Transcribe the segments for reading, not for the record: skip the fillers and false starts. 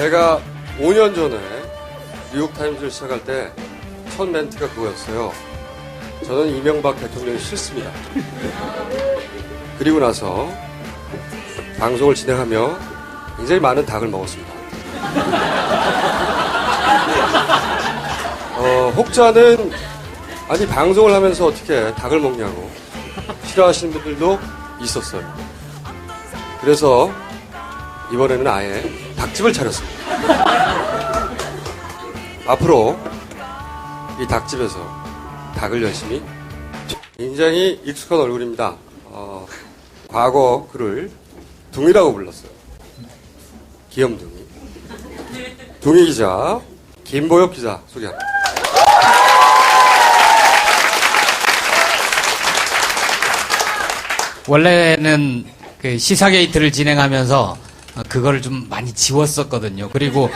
제가 5년 전에 뉴욕타임즈를 시작할 때 첫 멘트가 그거였어요. 저는 이명박 대통령이 싫습니다. 그리고 나서 방송을 진행하며 굉장히 많은 닭을 먹었습니다. 혹자는 아니 방송을 하면서 어떻게 닭을 먹냐고 싫어하시는 분들도 있었어요. 그래서 이번에는 아예 닭집을 차렸습니다. 앞으로 이 닭집에서 닭을 열심히, 굉장히 익숙한 얼굴입니다. 과거 그를 둥이라고 불렀어요. 귀염둥이. 둥이 기자, 김보엽 기자 소개합니다. 원래는 그 시사게이트를 진행하면서 그거를 좀 많이 지웠었거든요. 그리고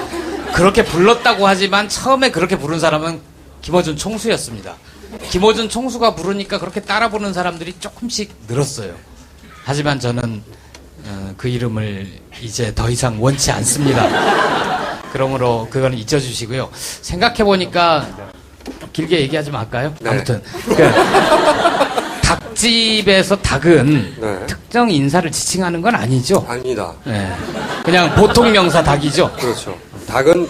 그렇게 불렀다고 하지만 처음에 그렇게 부른 사람은 김어준 총수였습니다. 김어준 총수가 부르니까 그렇게 따라 부르는 사람들이 조금씩 늘었어요. 하지만 저는 그 이름을 이제 더 이상 원치 않습니다. 그러므로 그거는 잊어주시고요. 생각해보니까 길게 얘기하지 말까요? 네. 아무튼 닭집에서 닭은 네. 특정 인사를 지칭하는 건 아니죠? 아닙니다. 네. 그냥 보통 명사 닭이죠? 그렇죠. 닭은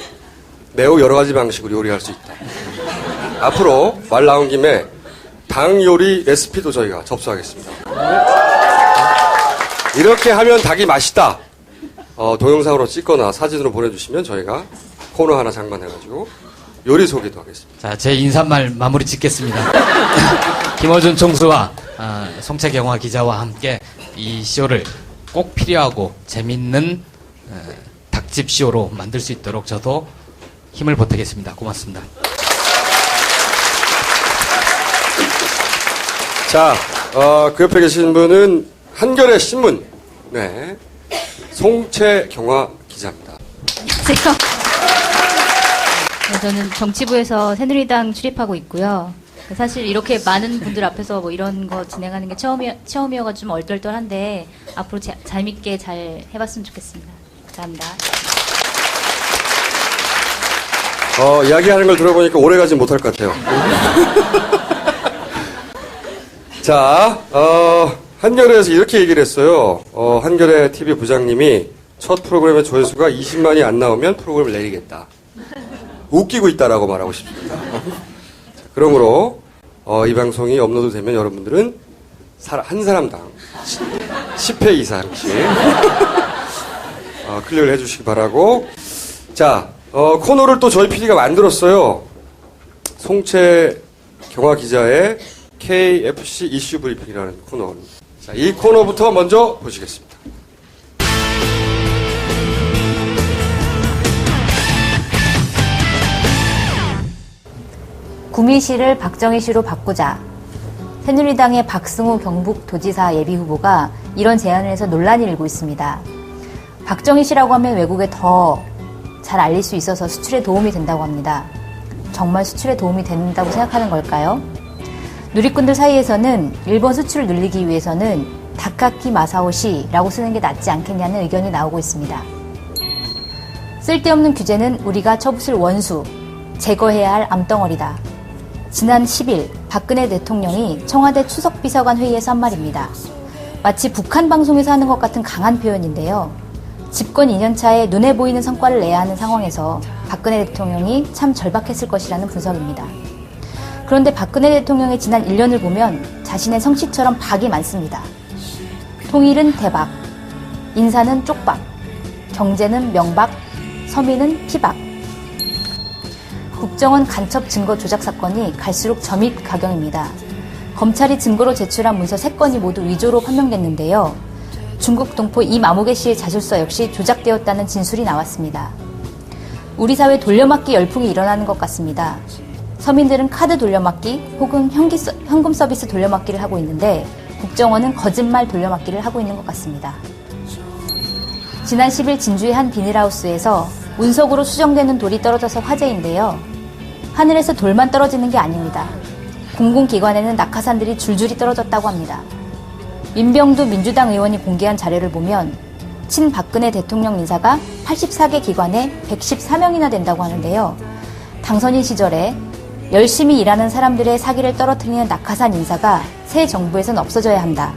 매우 여러 가지 방식으로 요리할 수 있다. 앞으로 말 나온 김에 닭 요리 레시피도 저희가 접수하겠습니다. 이렇게 하면 닭이 맛있다. 동영상으로 찍거나 사진으로 보내주시면 저희가 코너 하나 장만해가지고 요리 소개도 하겠습니다. 자, 제 인사말 마무리 짓겠습니다. 김어준 총수와 송채경화 기자와 함께 이 쇼를 꼭 필요하고 재밌는 닭집 쇼로 만들 수 있도록 저도 힘을 보태겠습니다. 고맙습니다. 자, 그 옆에 계신 분은 한겨레 신문, 네, 송채경화 기자입니다. 안녕하세요. 네, 저는 정치부에서 새누리당 출입하고 있고요. 사실 이렇게 많은 분들 앞에서 뭐 이런 거 진행하는 게 처음이어가지고 좀 얼떨떨한데 앞으로 재밌게 잘 해봤으면 좋겠습니다. 감사합니다. 이야기하는 걸 들어보니까 오래 가진 못할 것 같아요. 자, 한겨레에서 이렇게 얘기를 했어요. 한겨레 TV 부장님이 첫 프로그램의 조회수가 20만이 안 나오면 프로그램을 내리겠다. 웃기고 있다라고 말하고 싶습니다. 자, 그러므로 이 방송이 업로드 되면 여러분들은 한 사람당 10회 이상씩 클릭을 해주시기 바라고. 자, 코너를 또 저희 PD가 만들었어요. 송채경화 기자의 KFC 이슈 브리핑이라는 코너. 자, 이 코너부터 먼저 보시겠습니다. 구미시를 박정희시로 바꾸자. 새누리당의 박승우 경북도지사 예비후보가 이런 제안을 해서 논란이 일고 있습니다. 박정희시라고 하면 외국에 더 잘 알릴 수 있어서 수출에 도움이 된다고 합니다. 정말 수출에 도움이 된다고 생각하는 걸까요? 누리꾼들 사이에서는 일본 수출을 늘리기 위해서는 다카키 마사오시라고 쓰는 게 낫지 않겠냐는 의견이 나오고 있습니다. 쓸데없는 규제는 우리가 쳐부술 원수, 제거해야 할 암덩어리다. 지난 10일 박근혜 대통령이 청와대 추석비서관 회의에서 한 말입니다. 마치 북한 방송에서 하는 것 같은 강한 표현인데요. 집권 2년차에 눈에 보이는 성과를 내야 하는 상황에서 박근혜 대통령이 참 절박했을 것이라는 분석입니다. 그런데 박근혜 대통령의 지난 1년을 보면 자신의 성씨처럼 박이 많습니다. 통일은 대박, 인사는 쪽박, 경제는 명박, 서민은 피박. 국정원 간첩 증거 조작 사건이 갈수록 점입 가경입니다. 검찰이 증거로 제출한 문서 3건이 모두 위조로 판명됐는데요. 중국 동포 이마무개 씨의 자술서 역시 조작되었다는 진술이 나왔습니다. 우리 사회 돌려막기 열풍이 일어나는 것 같습니다. 서민들은 카드 돌려막기 혹은 현금 서비스 돌려막기를 하고 있는데 국정원은 거짓말 돌려막기를 하고 있는 것 같습니다. 지난 10일 진주의 한 비닐하우스에서 운석으로 수정되는 돌이 떨어져서 화제인데요. 하늘에서 돌만 떨어지는 게 아닙니다. 공공기관에는 낙하산들이 줄줄이 떨어졌다고 합니다. 민병두 민주당 의원이 공개한 자료를 보면 친박근혜 대통령 인사가 84개 기관에 114명이나 된다고 하는데요. 당선인 시절에 열심히 일하는 사람들의 사기를 떨어뜨리는 낙하산 인사가 새 정부에선 없어져야 한다.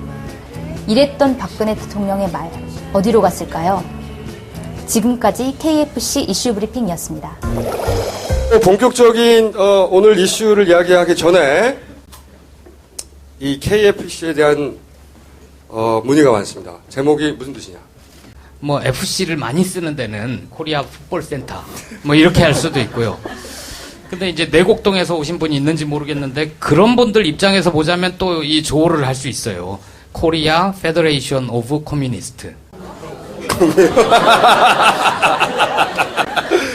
이랬던 박근혜 대통령의 말, 어디로 갔을까요? 지금까지 KFC 이슈 브리핑이었습니다. 본격적인 오늘 이슈를 이야기하기 전에 이 KFC에 대한 문의가 많습니다. 제목이 무슨 뜻이냐? 뭐 FC를 많이 쓰는 데는 코리아 풋볼 센터 뭐 이렇게 할 수도 있고요. 근데 이제 내곡동에서 오신 분이 있는지 모르겠는데 그런 분들 입장에서 보자면 또 이 조어를 할 수 있어요. 코리아 페더레이션 오브 커뮤니스트.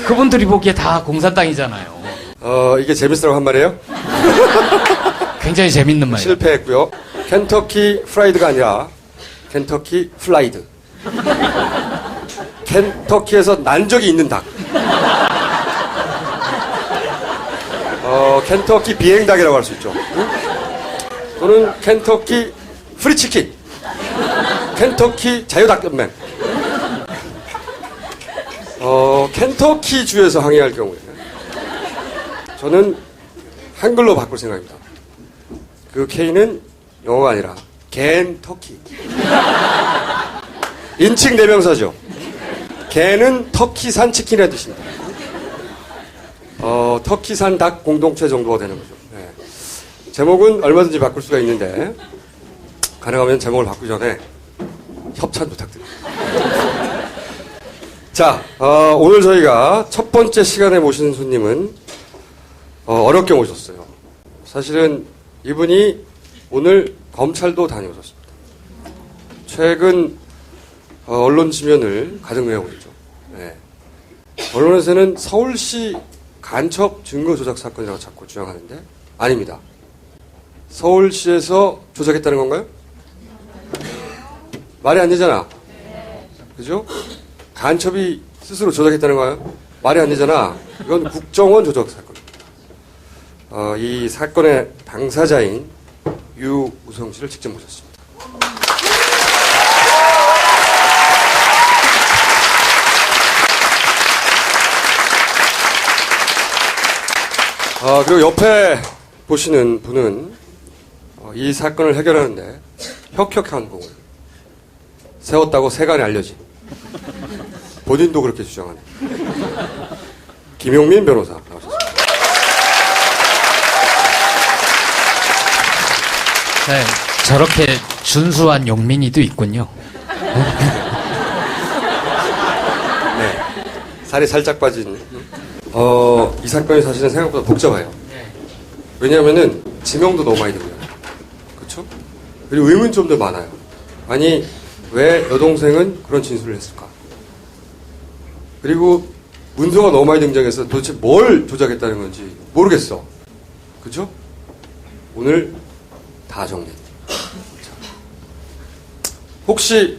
그분들이 보기에 다 공산당이잖아요. 이게 재밌으라고 한 말이에요? 굉장히 재밌는 말이에요. 실패했고요. 켄터키 프라이드가 아니라 켄터키 플라이드. 켄터키에서 난 적이 있는 닭. 켄터키 비행닭이라고 할 수 있죠. 응? 또는 켄터키 프리치킨. 켄터키 자유닭연맹. 켄터키 주에서 항의할 경우에 저는 한글로 바꿀 생각입니다. 그 K는 영어가 아니라 겐터키. 인칭 대명사죠. 겐은 터키산 치킨이라는 뜻입니다. 터키산 닭 공동체 정도가 되는 거죠. 네. 제목은 얼마든지 바꿀 수가 있는데 가능하면 제목을 바꾸기 전에 협찬 부탁드립니다. 자, 오늘 저희가 첫 번째 시간에 모신 손님은 어렵게 모셨어요. 사실은 이분이 오늘 검찰도 다녀오셨습니다. 최근 언론 지면을 가득 메우고 있죠. 네. 언론에서는 서울시 간첩 증거 조작 사건이라고 자꾸 주장하는데 아닙니다. 서울시에서 조작했다는 건가요? 말이 안 되잖아. 그죠? 간첩이 스스로 조작했다는 거예요? 말이 안 되잖아. 이건 국정원 조작 사건. 이 사건의 당사자인 유우성 씨를 직접 모셨습니다. 그리고 옆에 보시는 분은 이 사건을 해결하는데 혁혁한 공을 세웠다고 세간에 알려진 본인도 그렇게 주장하는 김용민 변호사 나오셨습니다. 네, 저렇게 준수한 용민이도 있군요. 네, 살이 살짝 빠진. 이 사건이 사실은 생각보다 복잡해요. 왜냐하면은 지명도 너무 많이 되고요. 그렇죠? 그리고 의문점도 많아요. 아니 왜 여동생은 그런 진술을 했을까? 그리고 문서가 너무 많이 등장해서 도대체 뭘 조작했다는 건지 모르겠어. 그렇죠? 오늘 다 정리해드립니다. 혹시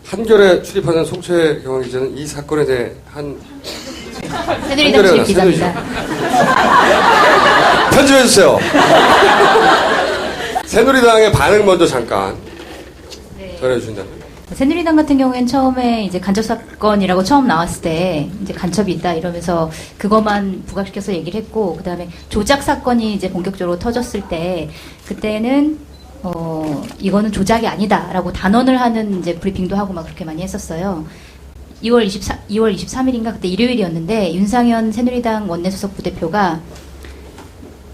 한겨레 출입하는 송채경 기자는 이 사건에 대해 새누리당 출입 기자입니다. 편집해주세요. 새누리당의 반응 먼저 잠깐 전해주신다면. 새누리당 같은 경우에는 처음에 이제 간첩 사건이라고 처음 나왔을 때 이제 간첩이 있다 이러면서 그것만 부각시켜서 얘기를 했고, 그 다음에 조작 사건이 이제 본격적으로 터졌을 때 그때는 이거는 조작이 아니다라고 단언을 하는 이제 브리핑도 하고 막 그렇게 많이 했었어요. 2월 23일인가 그때 일요일이었는데 윤상현 새누리당 원내수석 부대표가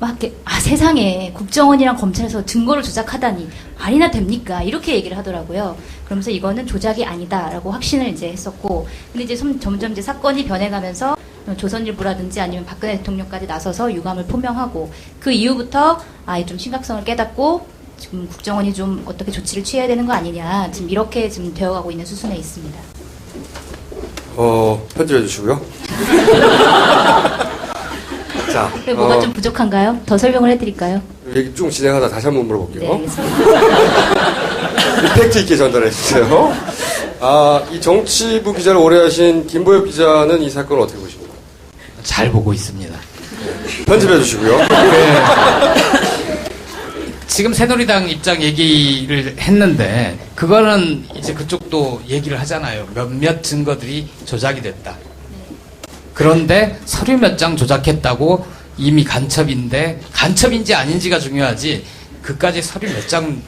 막 이렇게 세상에 국정원이랑 검찰에서 증거를 조작하다니 말이나 됩니까? 이렇게 얘기를 하더라고요. 그러면서 이거는 조작이 아니다라고 확신을 이제 했었고, 근데 이제 점점 이제 사건이 변해가면서 조선일보라든지 아니면 박근혜 대통령까지 나서서 유감을 표명하고, 그 이후부터 좀 심각성을 깨닫고 지금 국정원이 좀 어떻게 조치를 취해야 되는 거 아니냐, 지금 이렇게 지금 되어가고 있는 수순에 있습니다. 편집해 주시고요. 자, 뭐가 좀 부족한가요? 더 설명을 해드릴까요? 얘기 쭉 진행하다 다시 한번 물어볼게요. 네, 알겠습니다. 임팩트 있게 전달해 주세요. 이 정치부 기자를 오래 하신 김보엽 기자는 이 사건을 어떻게 보십니까? 잘 보고 있습니다. 편집해 주시고요. 지금 새누리당 입장 얘기를 했는데 그거는 이제 그쪽도 얘기를 하잖아요. 몇몇 증거들이 조작이 됐다. 그런데 서류 몇 장 조작했다고 이미 간첩인데 간첩인지 아닌지가 중요하지 그까지 서류 몇 장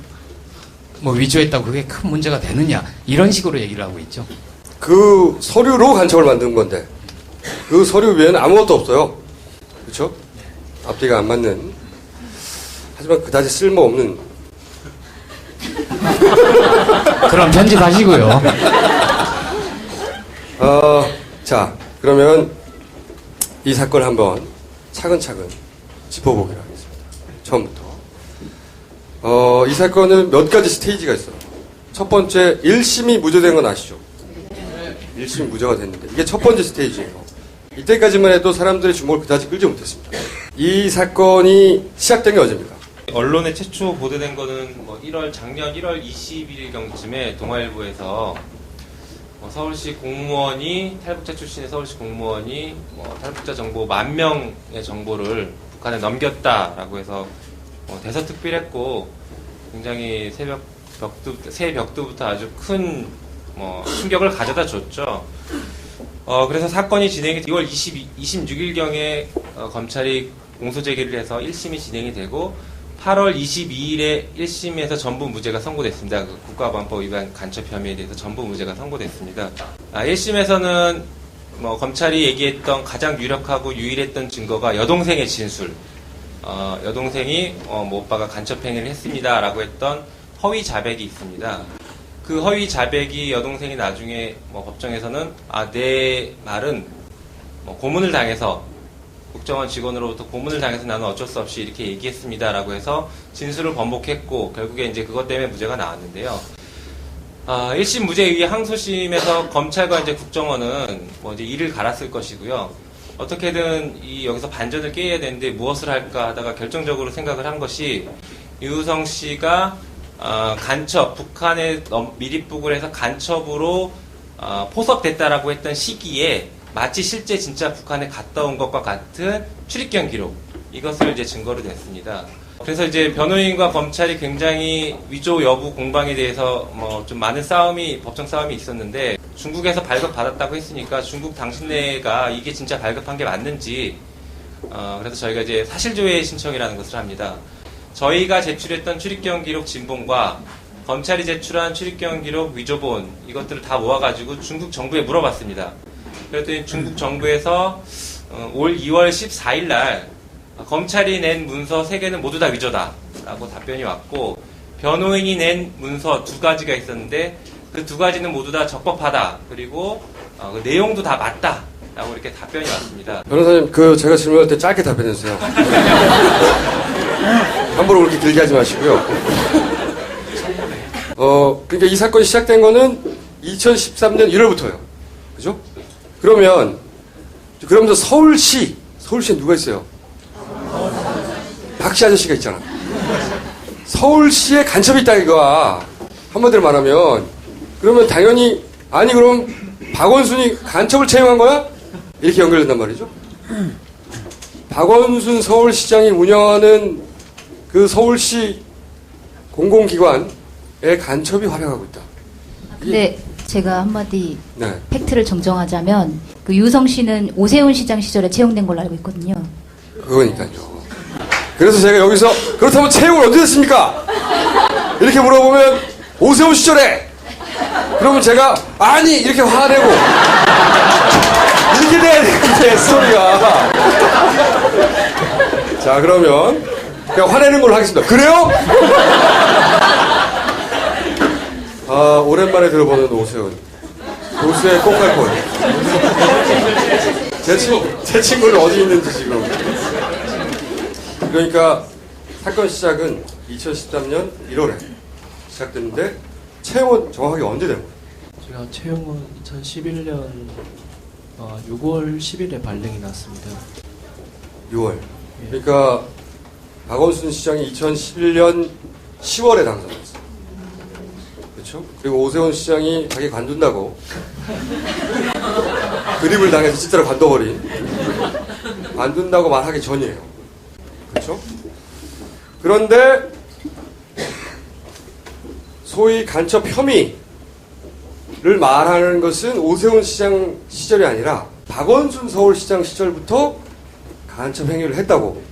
뭐 위조했다고 그게 큰 문제가 되느냐 이런 식으로 얘기를 하고 있죠. 그 서류로 간첩을 만든 건데 그 서류 외에는 아무것도 없어요. 그렇죠? 앞뒤가 안 맞는 하지만 그다지 쓸모없는 그럼 편집하시고요. 자 그러면 이 사건을 한번 차근차근 짚어보기로 하겠습니다. 처음부터 이 사건은 몇 가지 스테이지가 있어요. 첫 번째 1심이 무죄된 건 아시죠? 1심이 무죄가 됐는데 이게 첫 번째 스테이지예요. 이때까지만 해도 사람들의 주목을 그다지 끌지 못했습니다. 이 사건이 시작된 게 언제입니까? 언론에 최초 보도된 거는 뭐 작년 1월 20일경쯤에 동아일보에서 서울시 공무원이 탈북자 출신의 서울시 공무원이 탈북자 정보 10,000명의 정보를 북한에 넘겼다라고 해서 대서특필했고 굉장히 새 벽두부터 아주 큰 충격을 가져다 줬죠. 그래서 사건이 진행이 2월 26일경에 검찰이 공소제기를 해서 1심이 진행이 되고 8월 22일에 1심에서 전부 무죄가 선고됐습니다. 그 국가보안법 위반 간첩 혐의에 대해서 전부 무죄가 선고됐습니다. 1심에서는 검찰이 얘기했던 가장 유력하고 유일했던 증거가 여동생의 진술, 여동생이 오빠가 간첩 행위를 했습니다라고 했던 허위 자백이 있습니다. 그 허위 자백이 여동생이 나중에 법정에서는 내 말은 고문을 당해서 국정원 직원으로부터 고문을 당해서 나는 어쩔 수 없이 이렇게 얘기했습니다라고 해서 진술을 번복했고 결국에 이제 그것 때문에 무죄가 나왔는데요. 1심 무죄 이후에 항소심에서 검찰과 이제 국정원은 이제 이를 갈았을 것이고요. 어떻게든 여기서 반전을 깨야 되는데 무엇을 할까 하다가 결정적으로 생각을 한 것이 유우성 씨가 간첩, 북한에 미립북을 해서 간첩으로 포섭됐다라고 했던 시기에 마치 실제 진짜 북한에 갔다 온 것과 같은 출입경 기록 이것을 이제 증거로 냈습니다. 그래서 이제 변호인과 검찰이 굉장히 위조 여부 공방에 대해서 좀 많은 법정 싸움이 있었는데 중국에서 발급받았다고 했으니까 중국 당신네가 이게 진짜 발급한 게 맞는지 그래서 저희가 이제 사실조회 신청이라는 것을 합니다. 저희가 제출했던 출입경 기록 진본과 검찰이 제출한 출입경 기록 위조본 이것들을 다 모아가지고 중국 정부에 물어봤습니다. 그랬더니 중국 정부에서 올 2월 14일 날 검찰이 낸 문서 3개는 모두 다 위조다 라고 답변이 왔고 변호인이 낸 문서 2가지가 있었는데 그 2가지는 모두 다 적법하다 그리고 그 내용도 다 맞다 라고 이렇게 답변이 왔습니다. 변호사님 제가 질문할 때 짧게 답변해주세요. 함부로 그렇게 길게 하지 마시고요. 그러니까 이 사건이 시작된 거는 2013년 1월부터예요. 그죠? 그러면서 서울시에 누가 있어요? 박씨 아저씨가 있잖아. 서울시에 간첩이 있다 이거야. 한마디로 말하면 그러면 당연히 그럼 박원순이 간첩을 채용한 거야? 이렇게 연결된단 말이죠. 박원순 서울시장이 운영하는 그 서울시 공공기관에 간첩이 활약하고 있다. 근데 제가 한마디 네. 팩트를 정정하자면 그 유성 씨는 오세훈 시장 시절에 채용된 걸로 알고 있거든요. 그거니까요. 그래서 제가 여기서 그렇다면 채용을 언제 됐습니까? 이렇게 물어보면 오세훈 시절에 그러면 제가 이렇게 화내고 이렇게 돼야 되는데 스토리가 자 그러면 그냥 화내는 걸로 하겠습니다. 그래요? 오랜만에 들어보는 오세훈 도수에 꼭 갈 거예요. 제 친구는 어디 있는지 지금. 그러니까 사건 시작은 2013년 1월에 시작됐는데 채용은 정확하게 언제 된 거예요? 제가 채용은 2011년 6월 10일에 발령이 났습니다. 6월. 그러니까 박원순 시장이 2011년 10월에 당선됐어요. 그렇죠? 그리고 오세훈 시장이 자기 관둔다고 그립을 당해서 진짜로 관둬버린 관둔다고 말하기 전이에요. 그렇죠? 그런데 소위 간첩 혐의를 말하는 것은 오세훈 시장 시절이 아니라 박원순 서울시장 시절부터 간첩 행위를 했다고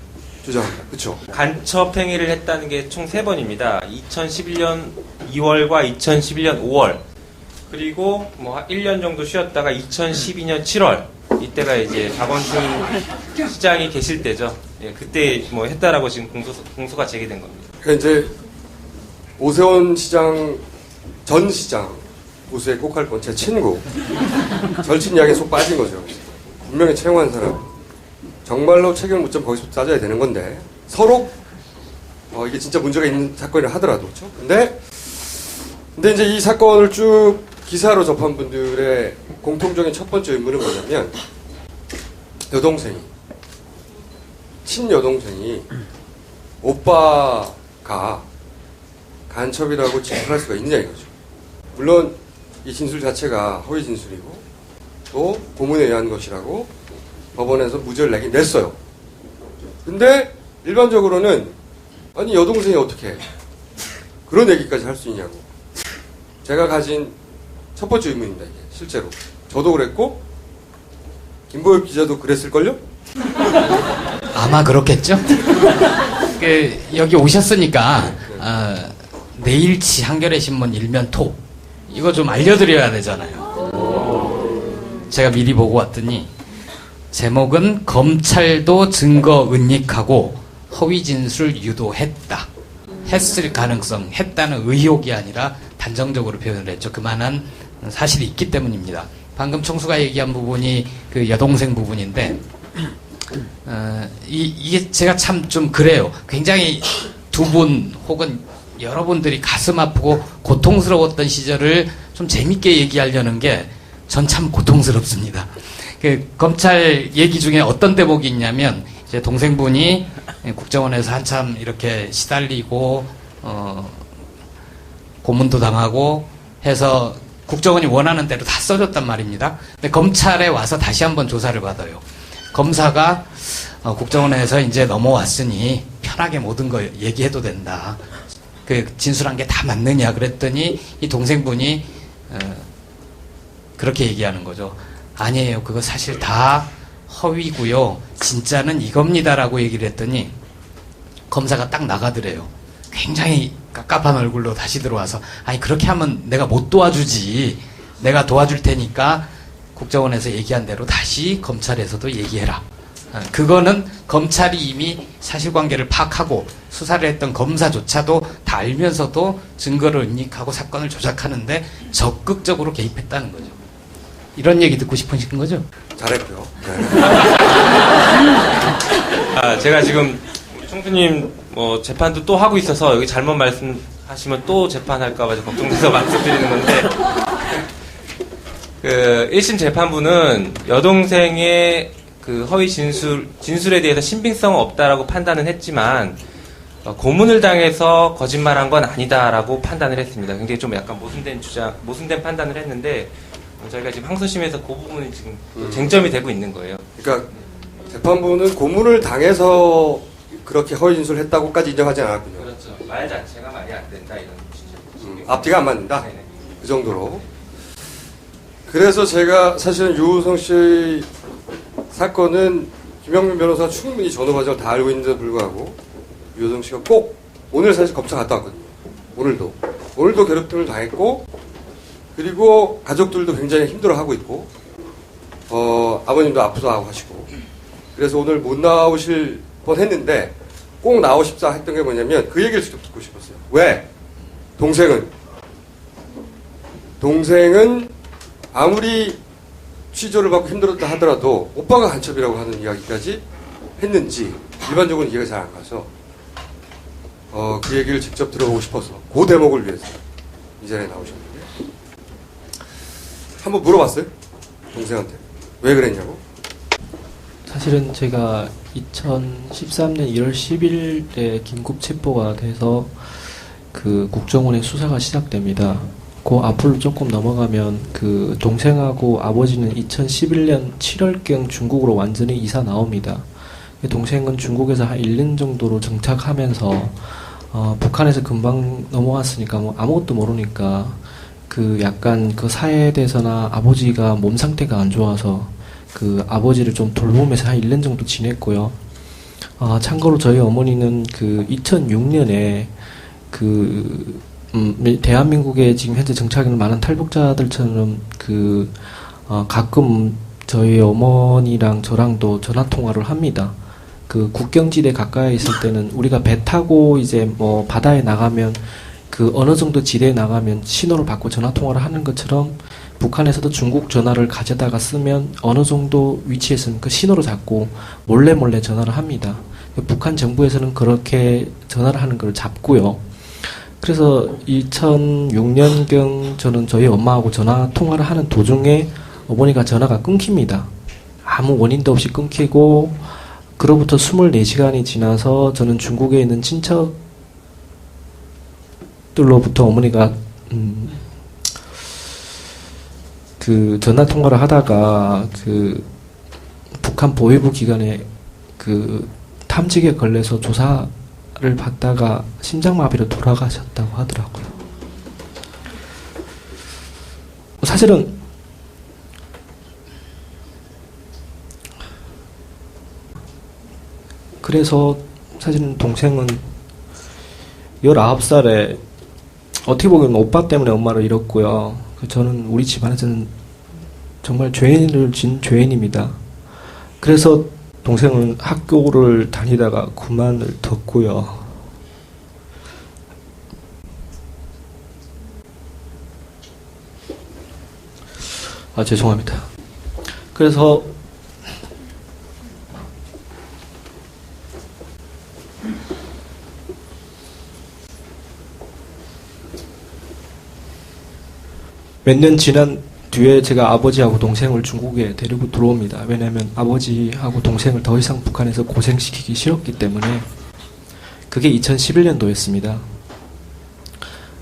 주장합니다. 그렇죠? 간첩 행위를 했다는 게 총 3번입니다. 2011년 2월과 2011년 5월. 그리고 뭐 1년 정도 쉬었다가 2012년 7월. 이때가 이제 박원순 시장이 계실 때죠. 예, 그때 뭐 했다라고 지금 공소가 제기된 겁니다. 그러니까 이제 오세훈 시장 전 시장 보수의 꼭할 뻔 제 친구 절친 이야기에 속 빠진 거죠. 분명히 채용한 사람 정말로 책임을 묻자면 거기서 따져야 되는 건데 서로 이게 진짜 문제가 있는 사건이라 하더라도 그렇죠? 근데 이제 이 사건을 쭉 기사로 접한 분들의 공통적인 첫 번째 의문은 뭐냐면 친여동생이 오빠가 간첩이라고 진술할 수가 있느냐 이거죠. 물론 이 진술 자체가 허위 진술이고 또 고문에 의한 것이라고 법원에서 무죄를 내긴 냈어요. 근데 일반적으로는 아니 여동생이 어떻게 그런 얘기까지 할 수 있냐고 제가 가진 첫 번째 의문입니다. 이게 실제로 저도 그랬고 김보엽 기자도 그랬을걸요? 아마 그렇겠죠? 여기 오셨으니까 내일치 한겨레 신문 일면 톡 이거 좀 알려드려야 되잖아요. 제가 미리 보고 왔더니 제목은 검찰도 증거 은닉하고 허위 진술 유도했다. 했을 가능성, 했다는 의혹이 아니라 단정적으로 표현을 했죠. 그만한 사실이 있기 때문입니다. 방금 총수가 얘기한 부분이 그 여동생 부분인데 이게 제가 참 좀 그래요. 굉장히 두 분 혹은 여러분들이 가슴 아프고 고통스러웠던 시절을 좀 재밌게 얘기하려는 게 전 참 고통스럽습니다. 그 검찰 얘기 중에 어떤 대목이 있냐면 제 동생분이 국정원에서 한참 이렇게 시달리고 고문도 당하고 해서 국정원이 원하는 대로 다 써줬단 말입니다. 근데 검찰에 와서 다시 한번 조사를 받아요. 검사가 국정원에서 이제 넘어왔으니 편하게 모든 거 얘기해도 된다. 그 진술한 게 다 맞느냐 그랬더니 이 동생분이 그렇게 얘기하는 거죠. 아니에요. 그거 사실 다 허위고요. 진짜는 이겁니다라고 얘기를 했더니 검사가 딱 나가더래요. 굉장히 깝깝한 얼굴로 다시 들어와서 아니 그렇게 하면 내가 못 도와주지. 내가 도와줄 테니까 국정원에서 얘기한 대로 다시 검찰에서도 얘기해라. 그거는 검찰이 이미 사실관계를 파악하고 수사를 했던 검사조차도 다 알면서도 증거를 은닉하고 사건을 조작하는데 적극적으로 개입했다는 거죠. 이런 얘기 듣고 싶으신 거죠? 잘했고요. 네. 제가 지금 총수님 재판도 또 하고 있어서 여기 잘못 말씀하시면 또 재판할까봐 걱정돼서 말씀드리는 건데 그 1심 재판부는 여동생의 그 허위 진술에 대해서 신빙성은 없다라고 판단은 했지만 고문을 당해서 거짓말한 건 아니다라고 판단을 했습니다. 굉장히 좀 약간 모순된 판단을 했는데 저희가 지금 항소심에서 그 부분이 지금 쟁점이 되고 있는 거예요. 그러니까 재판부는 고문을 당해서 그렇게 허위 진술을 했다고까지 인정하지 않았군요. 그렇죠. 말 자체가 말이 안 된다 이런 취지. 앞뒤가 안 맞는다. 네네. 그 정도로. 그래서 제가 사실은 유호성 씨 사건은 김영민 변호사가 충분히 전후 과정을 다 알고 있는데도 불구하고 유호성 씨가 꼭 오늘 사실 검찰 갔다 왔거든요. 오늘도 괴롭힘을 당했고 그리고 가족들도 굉장히 힘들어하고 있고 아버님도 아프다고 하시고 그래서 오늘 못 나오실 뻔했는데 꼭 나오십사 했던 게 뭐냐면 그 얘기를 직접 듣고 싶었어요. 왜? 동생은 아무리 취조를 받고 힘들었다 하더라도 오빠가 간첩이라고 하는 이야기까지 했는지 일반적으로 이해가 잘 안 가서 그 얘기를 직접 들어보고 싶어서 그 대목을 위해서 이 자리에 나오셨는데 한번 물어봤어요? 동생한테 왜 그랬냐고? 사실은 제가 2013년 1월 10일에 긴급 체포가 돼서 그 국정원의 수사가 시작됩니다. 그 앞으로 조금 넘어가면 그 동생하고 아버지는 2011년 7월경 중국으로 완전히 이사 나옵니다. 동생은 중국에서 한 1년 정도로 정착하면서 북한에서 금방 넘어왔으니까 뭐 아무것도 모르니까 그 약간 그 사회에 대해서나 아버지가 몸 상태가 안 좋아서 그 아버지를 좀 돌보면서 한 1년 정도 지냈고요. 참고로 저희 어머니는 그 2006년에 대한민국에 지금 현재 정착해 있는 많은 탈북자들처럼 가끔 저희 어머니랑 저랑도 전화 통화를 합니다. 그 국경지대 가까이 있을 때는 우리가 배 타고 이제 뭐 바다에 나가면 그 어느 정도 지대에 나가면 신호를 받고 전화 통화를 하는 것처럼 북한에서도 중국 전화를 가져다가 쓰면 어느 정도 위치에 있으면 그 신호를 잡고 몰래 전화를 합니다. 북한 정부에서는 그렇게 전화를 하는 걸 잡고요. 그래서 2006년경 저는 저희 엄마하고 전화 통화를 하는 도중에 어머니가 전화가 끊깁니다. 아무 원인도 없이 끊기고 그로부터 24시간이 지나서 저는 중국에 있는 친척들로부터 어머니가 그 전화 통화를 하다가 그 북한 보위부 기관에 그 탐지기에 걸려서 조사를 받다가 심장마비로 돌아가셨다고 하더라고요. 사실은 그래서 사실은 동생은 19살에 어떻게 보면 오빠 때문에 엄마를 잃었고요. 저는 우리 집안에서는 정말 죄인을 진 죄인입니다. 그래서 동생은 학교를 다니다가 그만을 뒀고요. 죄송합니다. 그래서 몇 년 지난 뒤에 제가 아버지하고 동생을 중국에 데리고 들어옵니다. 왜냐하면 아버지하고 동생을 더 이상 북한에서 고생시키기 싫었기 때문에. 그게 2011년도였습니다.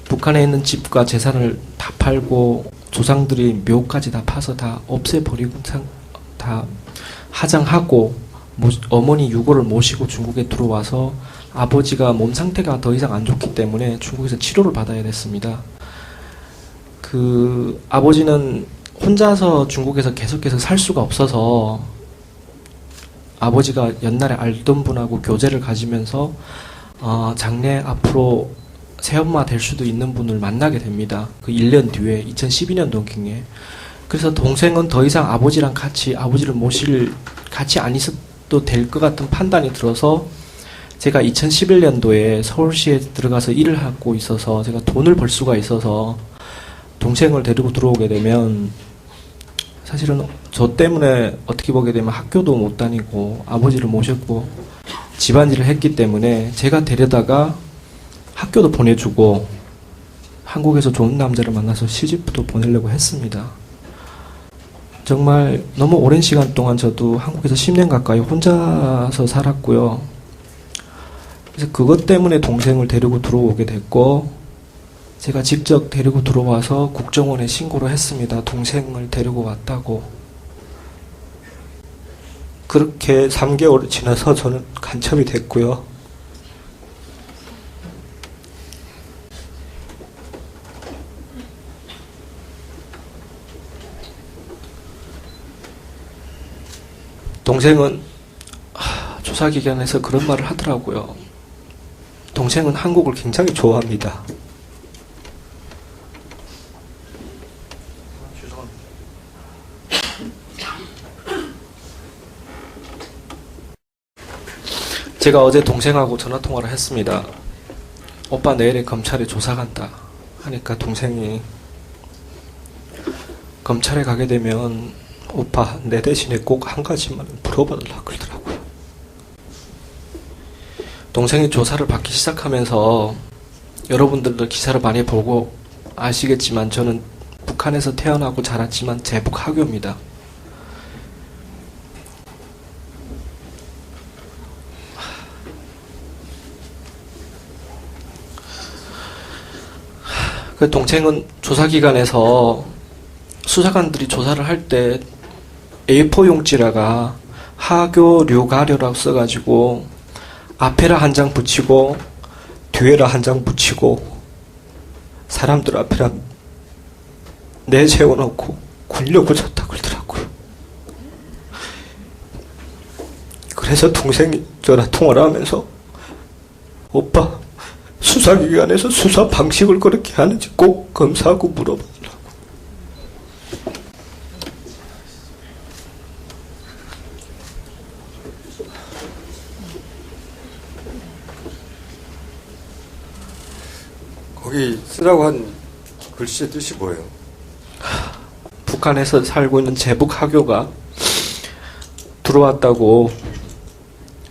북한에 있는 집과 재산을 다 팔고 조상들이 묘까지 다 파서 다 없애버리고 다 하장하고 어머니 유고를 모시고 중국에 들어와서 아버지가 몸 상태가 더 이상 안 좋기 때문에 중국에서 치료를 받아야 됐습니다. 그 아버지는 혼자서 중국에서 계속해서 살 수가 없어서 아버지가 옛날에 알던 분하고 교제를 가지면서 장래 앞으로 새엄마 될 수도 있는 분을 만나게 됩니다. 그 1년 뒤에 2012년도경에. 그래서 동생은 더 이상 아버지랑 같이 아버지를 같이 안 있어도 될 것 같은 판단이 들어서 제가 2011년도에 서울시에 들어가서 일을 하고 있어서 제가 돈을 벌 수가 있어서 동생을 데리고 들어오게 되면 사실은 저 때문에 어떻게 보게 되면 학교도 못 다니고 아버지를 모셨고 집안일을 했기 때문에 제가 데려다가 학교도 보내주고 한국에서 좋은 남자를 만나서 시집도 보내려고 했습니다. 정말 너무 오랜 시간 동안 저도 한국에서 10년 가까이 혼자서 살았고요. 그래서 그것 때문에 동생을 데리고 들어오게 됐고 제가 직접 데리고 들어와서 국정원에 신고를 했습니다. 동생을 데리고 왔다고. 그렇게 3개월이 지나서 저는 간첩이 됐고요. 동생은 조사기관에서 그런 말을 하더라고요. 동생은 한국을 굉장히 좋아합니다. 제가 어제 동생하고 전화통화를 했습니다. 오빠 내일에 검찰에 조사 간다 하니까 동생이 검찰에 가게 되면 오빠 내 대신에 꼭 한 가지만 물어봐달라고 그러더라고요. 동생이 조사를 받기 시작하면서 여러분들도 기사를 많이 보고 아시겠지만 저는 북한에서 태어나고 자랐지만 제북 하교입니다. 그 동생은 조사기관에서 수사관들이 조사를 할 때 A4 용지라가 하교 류가료라고 써가지고 앞에라 한 장 붙이고 뒤에라 한 장 붙이고 사람들 앞에라 내세워놓고 굴려고 졌다 그러더라고요. 그래서 동생이 전화 통화를 하면서 오빠 수사기관에서 수사 방식을 그렇게 하는지 꼭 검사하고 물어보더라고. 거기 쓰라고 한 글씨의 뜻이 뭐예요? 북한에서 살고 있는 제북 하교가 들어왔다고.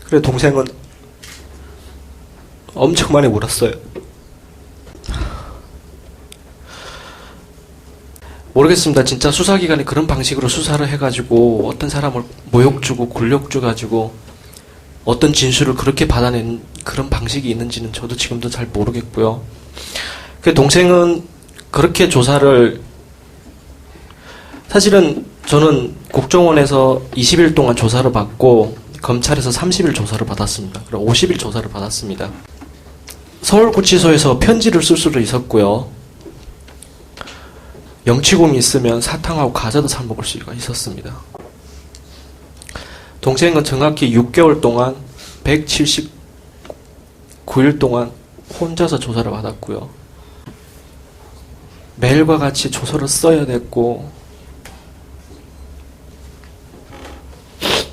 그래 동생은 엄청 많이 울었어요. 모르겠습니다. 진짜 수사기관이 그런 방식으로 수사를 해가지고 어떤 사람을 모욕 주고 굴욕 줘가지고 어떤 진술을 그렇게 받아낸 그런 방식이 있는지는 저도 지금도 잘 모르겠고요. 그 동생은 그렇게 조사를, 사실은 저는 국정원에서 20일 동안 조사를 받고 검찰에서 30일 조사를 받았습니다. 그리고 50일 조사를 받았습니다. 서울구치소에서 편지를 쓸 수도 있었고요. 영치금이 있으면 사탕하고 과자도 사 먹을 수가 있었습니다. 동생은 정확히 6개월 동안 179일 동안 혼자서 조사를 받았고요. 매일과 같이 조서를 써야 됐고,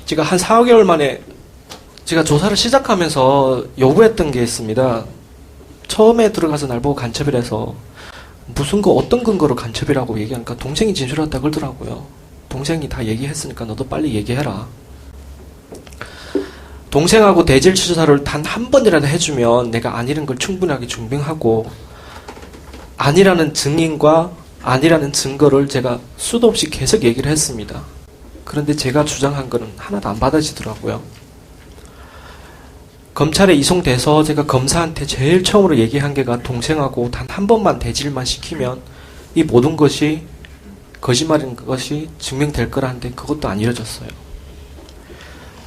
제가 한 4, 5개월 만에 제가 조사를 시작하면서 요구했던 게 있습니다. 처음에 들어가서 날 보고 간첩이라서 무슨 거 어떤 근거로 간첩이라고 얘기하니까 동생이 진술했다 그러더라고요. 동생이 다 얘기했으니까 너도 빨리 얘기해라. 동생하고 대질 수사를 단 한 번이라도 해주면 내가 아니라는 걸 충분하게 증명하고 아니라는 증인과 아니라는 증거를 제가 수도 없이 계속 얘기를 했습니다. 그런데 제가 주장한 거는 하나도 안 받아지더라고요. 검찰에 이송돼서 제가 검사한테 제일 처음으로 얘기한 게가 동생하고 단 한 번만 대질만 시키면 이 모든 것이 거짓말인 것이 증명될 거라는데 그것도 안 이루어졌어요.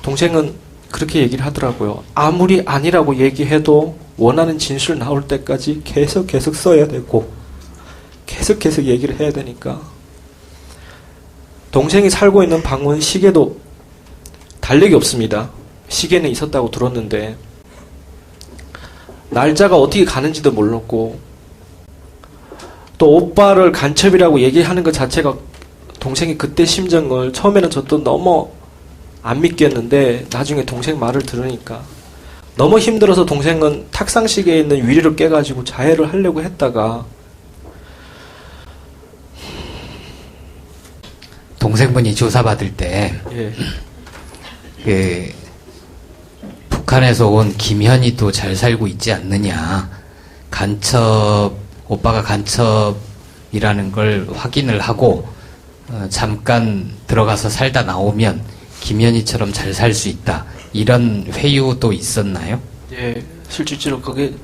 동생은 그렇게 얘기를 하더라고요. 아무리 아니라고 얘기해도 원하는 진술 나올 때까지 계속 써야 되고 계속 얘기를 해야 되니까. 동생이 살고 있는 방은 시계도 달력이 없습니다. 시계는 있었다고 들었는데 날짜가 어떻게 가는지도 몰랐고, 또 오빠를 간첩이라고 얘기하는 것 자체가 동생이 그때 심정을 처음에는 저도 너무 안 믿겠는데 나중에 동생 말을 들으니까 너무 힘들어서 동생은 탁상시계에 있는 위리를 깨가지고 자해를 하려고 했다가, 동생분이 조사받을 때, 예. 북한에서 온 김현이도 잘 살고 있지 않느냐. 오빠가 간첩이라는 걸 확인을 하고, 잠깐 들어가서 살다 나오면 김현이처럼 잘 살 수 있다. 이런 회유도 있었나요? 예, 실질적으로 그게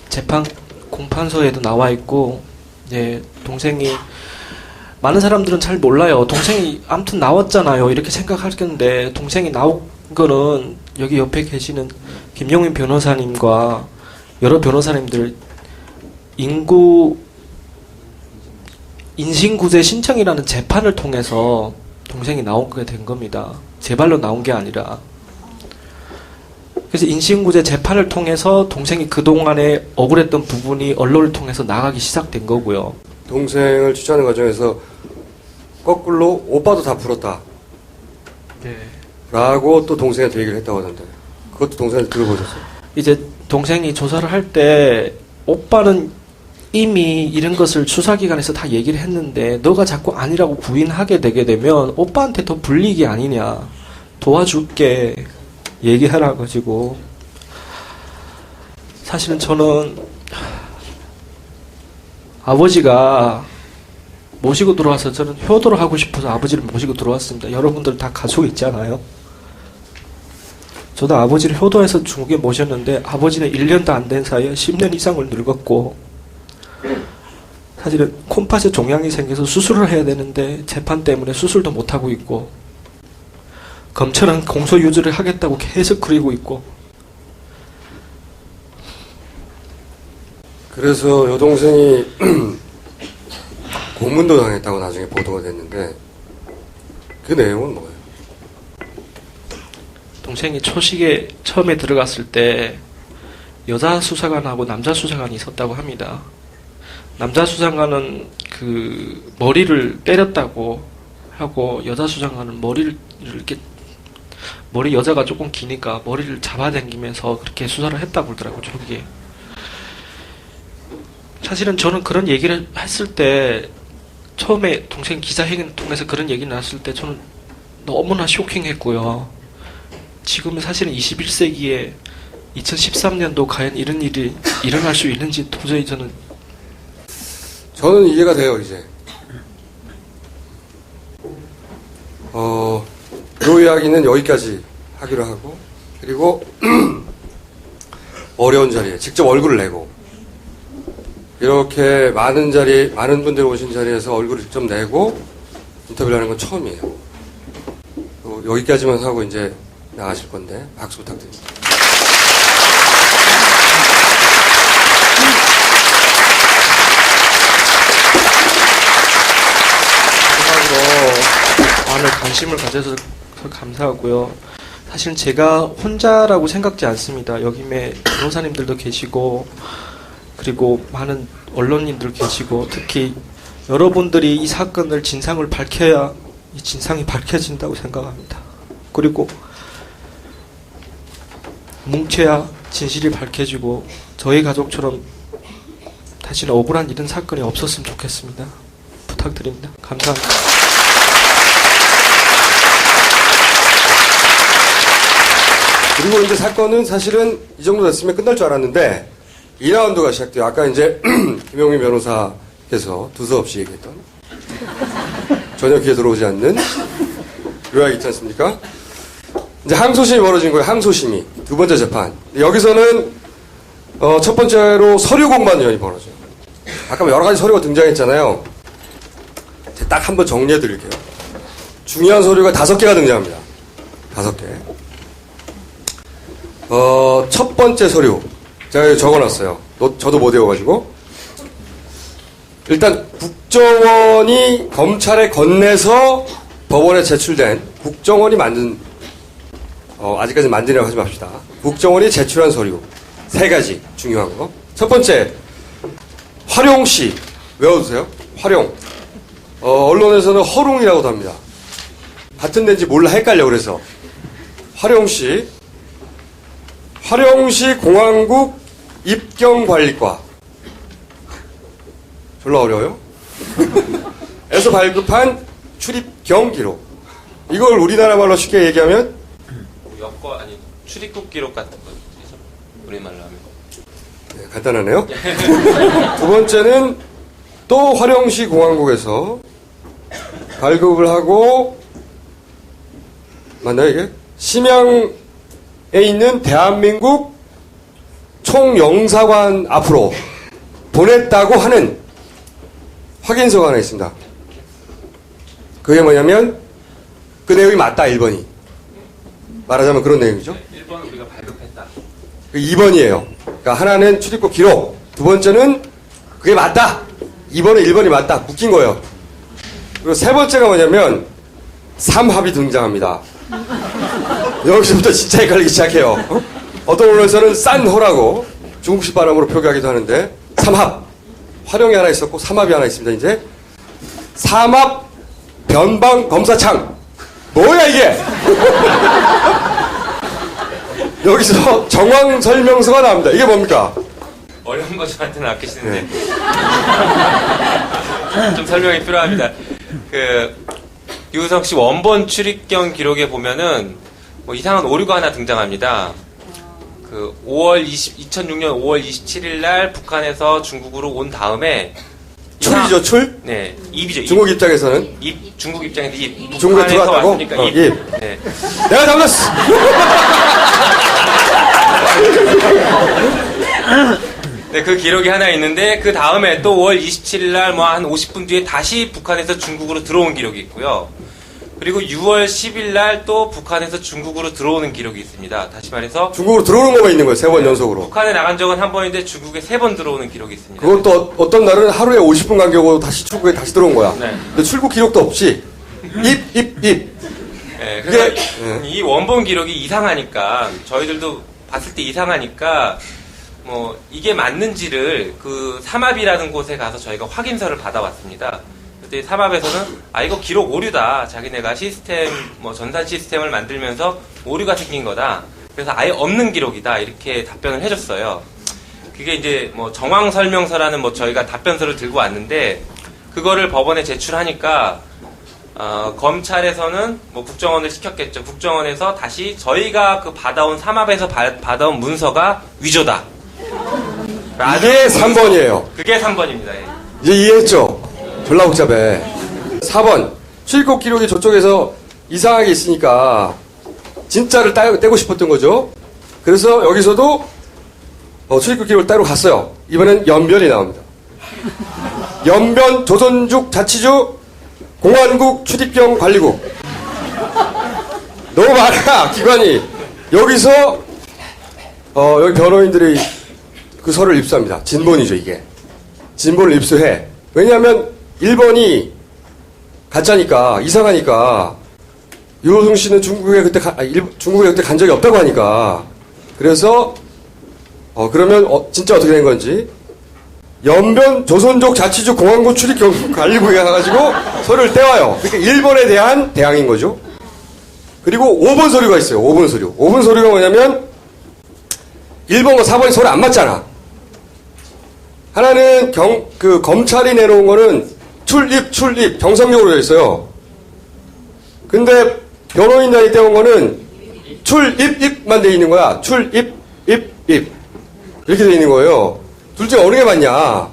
재판 공판서에도 나와 있고, 예, 동생이, 많은 사람들은 잘 몰라요. 동생이 아무튼 나왔잖아요. 이렇게 생각하겠는데, 동생이 나온 거는 여기 옆에 계시는 김용민 변호사님과 여러 변호사님들 인신구제 신청이라는 재판을 통해서 동생이 나오게 된 겁니다. 제 발로 나온 게 아니라. 그래서 인신구제 재판을 통해서 동생이 그동안에 억울했던 부분이 언론을 통해서 나가기 시작된 거고요. 동생을 취재하는 과정에서 거꾸로 오빠도 다 풀었다. 네. 라고 또 동생한테 얘기를 했다고 하던데, 그것도 동생한테 들어보셨어요? 이제 동생이 조사를 할 때 오빠는 이미 이런 것을 수사기관에서 다 얘기를 했는데 너가 자꾸 아니라고 부인하게 되게 되면 오빠한테 더 불리기 아니냐, 도와줄게 얘기하라 가지고. 사실은 저는 아버지가 모시고 들어와서 저는 효도를 하고 싶어서 아버지를 모시고 들어왔습니다. 여러분들 다 가족 있잖아요. 저도 아버지를 효도해서 중국에 모셨는데 아버지는 1년도 안 된 사이에 10년 이상을 늙었고, 사실은 콩팥에 종양이 생겨서 수술을 해야 되는데 재판 때문에 수술도 못하고 있고, 검찰은 공소유지를 하겠다고 계속 그리고 있고, 그래서 여동생이 고문도 당했다고 나중에 보도가 됐는데 그 내용은 뭐예요? 동생이 초식에 처음에 들어갔을 때 여자 수사관하고 남자 수사관이 있었다고 합니다. 남자 수사관은 그 머리를 때렸다고 하고 여자 수사관은 머리를 이렇게 머리 여자가 조금 기니까 머리를 잡아당기면서 그렇게 수사를 했다고 그러더라고요. 초기에. 사실은 저는 그런 얘기를 했을 때 처음에 동생 기자회견 통해서 그런 얘기 나왔을 때 저는 너무나 쇼킹했고요. 지금은 사실은 21세기에 2013년도 과연 이런 일이 일어날 수 있는지 도저히 저는 이해가 돼요, 이제. 요 이야기는 여기까지 하기로 하고, 그리고 어려운 자리에 직접 얼굴을 내고, 이렇게 많은 분들이 오신 자리에서 얼굴을 직접 내고 인터뷰를 하는 건 처음이에요. 여기까지만 하고 이제 나가실 건데, 박수 부탁드립니다. 많은 관심을 가져서 감사하고요. 사실 제가 혼자라고 생각지 않습니다. 여기에 변호사님들도 계시고 그리고 많은 언론인들 계시고 특히 여러분들이 이 사건을 진상을 밝혀야 이 진상이 밝혀진다고 생각합니다. 그리고 뭉쳐야 진실이 밝혀지고 저희 가족처럼 다시는 억울한 이런 사건이 없었으면 좋겠습니다. 부탁드립니다. 감사합니다. 그리고 이제 사건은 사실은 이 정도 됐으면 끝날 줄 알았는데 2라운드가 시작돼요. 아까 이제 김용민 변호사께서 두서없이 얘기했던 전혀 귀에 들어오지 않는 요약이 있지 않습니까? 이제 항소심이 벌어진 거예요. 항소심이. 두 번째 재판. 여기서는 첫 번째로 서류 공판 위원이 벌어져요. 아까 여러 가지 서류가 등장했잖아요. 딱 한번 정리해 드릴게요. 중요한 서류가 5개가 등장합니다. 5개. 첫 번째 서류. 제가 여기 적어놨어요. 저도 못 외워가지고. 일단 국정원이 검찰에 건네서 법원에 제출된 국정원이 만든 아직까지 만드냐고 하지 맙시다. 국정원이 제출한 서류 3가지 중요한 거. 첫 번째 활용시 외워두세요. 활용. 언론에서는 허룽이라고도 합니다. 같은 데인지 몰라 헷갈려. 그래서 활용시 공항국 입경관리과 졸라 어려워요. 에서 발급한 출입경 기록. 이걸 우리나라 말로 쉽게 얘기하면 여권 아니 출입국 기록 같은 거죠. 우리말로 하면. 네, 간단하네요. 두 번째는 또 활용시 공항국에서 발급을 하고 맞나요 이게? 심양에 있는 대한민국 총영사관 앞으로 보냈다고 하는 확인서가 하나 있습니다. 그게 뭐냐면 그 내용이 맞다 1번이. 말하자면 그런 내용이죠. 1번 우리가 발급했다. 2번이에요. 그러니까 하나는 출입국 기록, 두 번째는 그게 맞다. 2번은 1번이 맞다. 묶인 거예요. 그리고 세 번째가 뭐냐면 삼합이 등장합니다. 여기서부터 진짜 헷갈리기 시작해요. 어떤 언론에서는 싼호라고 중국식 발음으로 표기하기도 하는데 삼합. 활용이 하나 있었고 삼합이 하나 있습니다. 이제 삼합 변방 검사창. 뭐야 이게? 여기서 정황 설명서가 나옵니다. 이게 뭡니까? 어려운 거 저한테는 아끼시는데 좀 설명이 필요합니다. 유우석 씨 원본 출입경 기록에 보면은 뭐 이상한 오류가 하나 등장합니다. 2006년 5월 27일 날 북한에서 중국으로 온 다음에 출이죠, 출? 네, 입이죠. 중국 입장에서는 중국 입장에서 입. 중국에 북한에서 들어왔다고? 왔으니까 입. 입. 네. 내가 잡았어. 네, 그 기록이 하나 있는데 그 다음에 또 5월 27일 날 뭐 한 50분 뒤에 다시 북한에서 중국으로 들어온 기록이 있고요. 그리고 6월 10일 날 또 북한에서 중국으로 들어오는 기록이 있습니다. 다시 말해서 중국으로 들어오는 것만 있는 거예요. 3번 연속으로. 북한에 나간 적은 한 번인데 중국에 3번 들어오는 기록이 있습니다. 그것도 어떤 날은 하루에 50분 간격으로 다시 출국에 다시 들어온 거야. 네. 근데 출국 기록도 없이 입. 네, 그래서 이게, 이 원본 기록이 이상하니까 저희들도 봤을 때 이상하니까 뭐 이게 맞는지를 그 삼합이라는 곳에 가서 저희가 확인서를 받아왔습니다. 그때 삼합에서는 이거 기록 오류다. 자기네가 시스템 뭐 전산 시스템을 만들면서 오류가 생긴 거다. 그래서 아예 없는 기록이다. 이렇게 답변을 해줬어요. 그게 이제 뭐 정황 설명서라는 뭐 저희가 답변서를 들고 왔는데 그거를 법원에 제출하니까 검찰에서는 뭐 국정원을 시켰겠죠. 국정원에서 다시 저희가 그 받아온 삼합에서 받아온 문서가 위조다. 이게 3번이에요. 그게 3번입니다. 예. 이제 이해했죠? 졸라 복잡해. 4번. 출국 기록이 저쪽에서 이상하게 있으니까 진짜를 떼고 싶었던 거죠. 그래서 여기서도 출국 기록을 따로 갔어요. 이번엔 연변이 나옵니다. 연변 조선족 자치주 공안국 출입경 관리국. 너무 많아, 기관이. 여기서 여기 변호인들이 그 서류를 입수합니다. 진본이죠, 이게. 진본을 입수해. 왜냐하면 1번이 가짜니까, 이상하니까, 유호승 씨는 중국에 그때 간 적이 없다고 하니까. 그래서, 그러면, 진짜 어떻게 된 건지. 연변 조선족 자치주 공안국 출입 관리국에 가가지고 서류를 떼와요. 그러니까 1번에 대한 대항인 거죠. 그리고 5번 서류가 있어요. 5번 서류. 5번 서류가 뭐냐면, 1번과 4번이 서로 안 맞잖아. 하나는 검찰이 내놓은 거는 출입 정상적으로 되어 있어요. 근데 변호인단이 떼온 거는 출입만 돼 있는 거야. 출입. 이렇게 돼 있는 거예요. 둘 중에 어느 게 맞냐.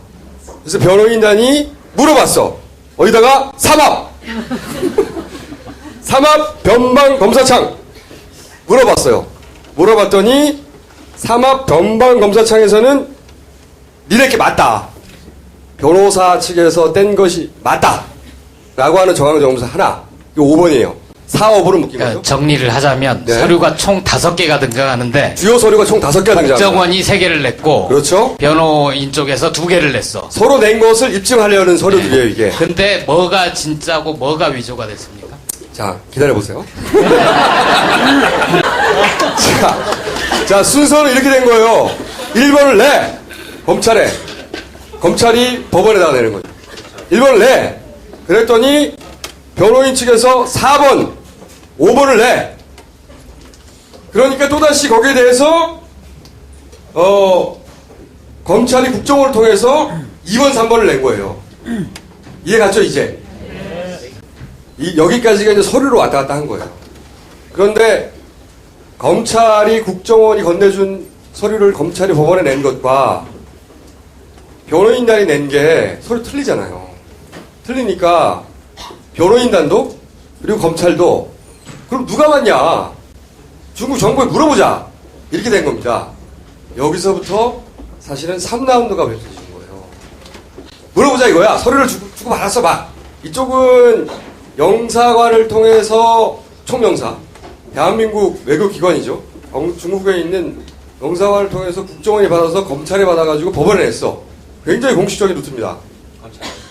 그래서 변호인단이 물어봤어. 어디다가? 삼합 변방 검사창 물어봤어요. 물어봤더니 삼합 변방 검사창에서는 니네께 맞다. 변호사 측에서 뗀 것이 맞다. 라고 하는 정황정보서 하나. 이거 5번이에요. 4, 5번은 묶인 그러니까 거죠. 정리를 하자면 네. 서류가 총 5개가 등장하는데 주요 서류가 총 5개가 등장합니다. 국정원이 3개를 냈고 그렇죠. 변호인 쪽에서 2개를 냈어. 서로 낸 것을 입증하려는 서류들이에요, 이게. 근데 뭐가 진짜고 뭐가 위조가 됐습니까? 자, 기다려보세요. 자, 순서는 이렇게 된 거예요. 1번을 내. 검찰에. 검찰이 법원에다가 내는 거죠. 1번을 내. 그랬더니 변호인 측에서 4번, 5번을 내. 그러니까 또다시 거기에 대해서 검찰이 국정원을 통해서 2번, 3번을 낸 거예요. 이해 갔죠, 이제? 여기까지가 이제 서류로 왔다 갔다 한 거예요. 그런데 검찰이 국정원이 건네준 서류를 검찰이 법원에 낸 것과 변호인단이 낸 게 서류 틀리잖아요. 틀리니까 변호인단도 그리고 검찰도 그럼 누가 맞냐? 중국 정부에 물어보자. 이렇게 된 겁니다. 여기서부터 사실은 3라운드가 펼쳐진 거예요. 물어보자 이거야. 서류를 주고 받았어 봐. 이쪽은 영사관을 통해서 총영사, 대한민국 외교기관이죠. 중국에 있는 영사관을 통해서 국정원이 받아서 검찰이 받아가지고 법원에 냈어. 굉장히 공식적인 루트입니다.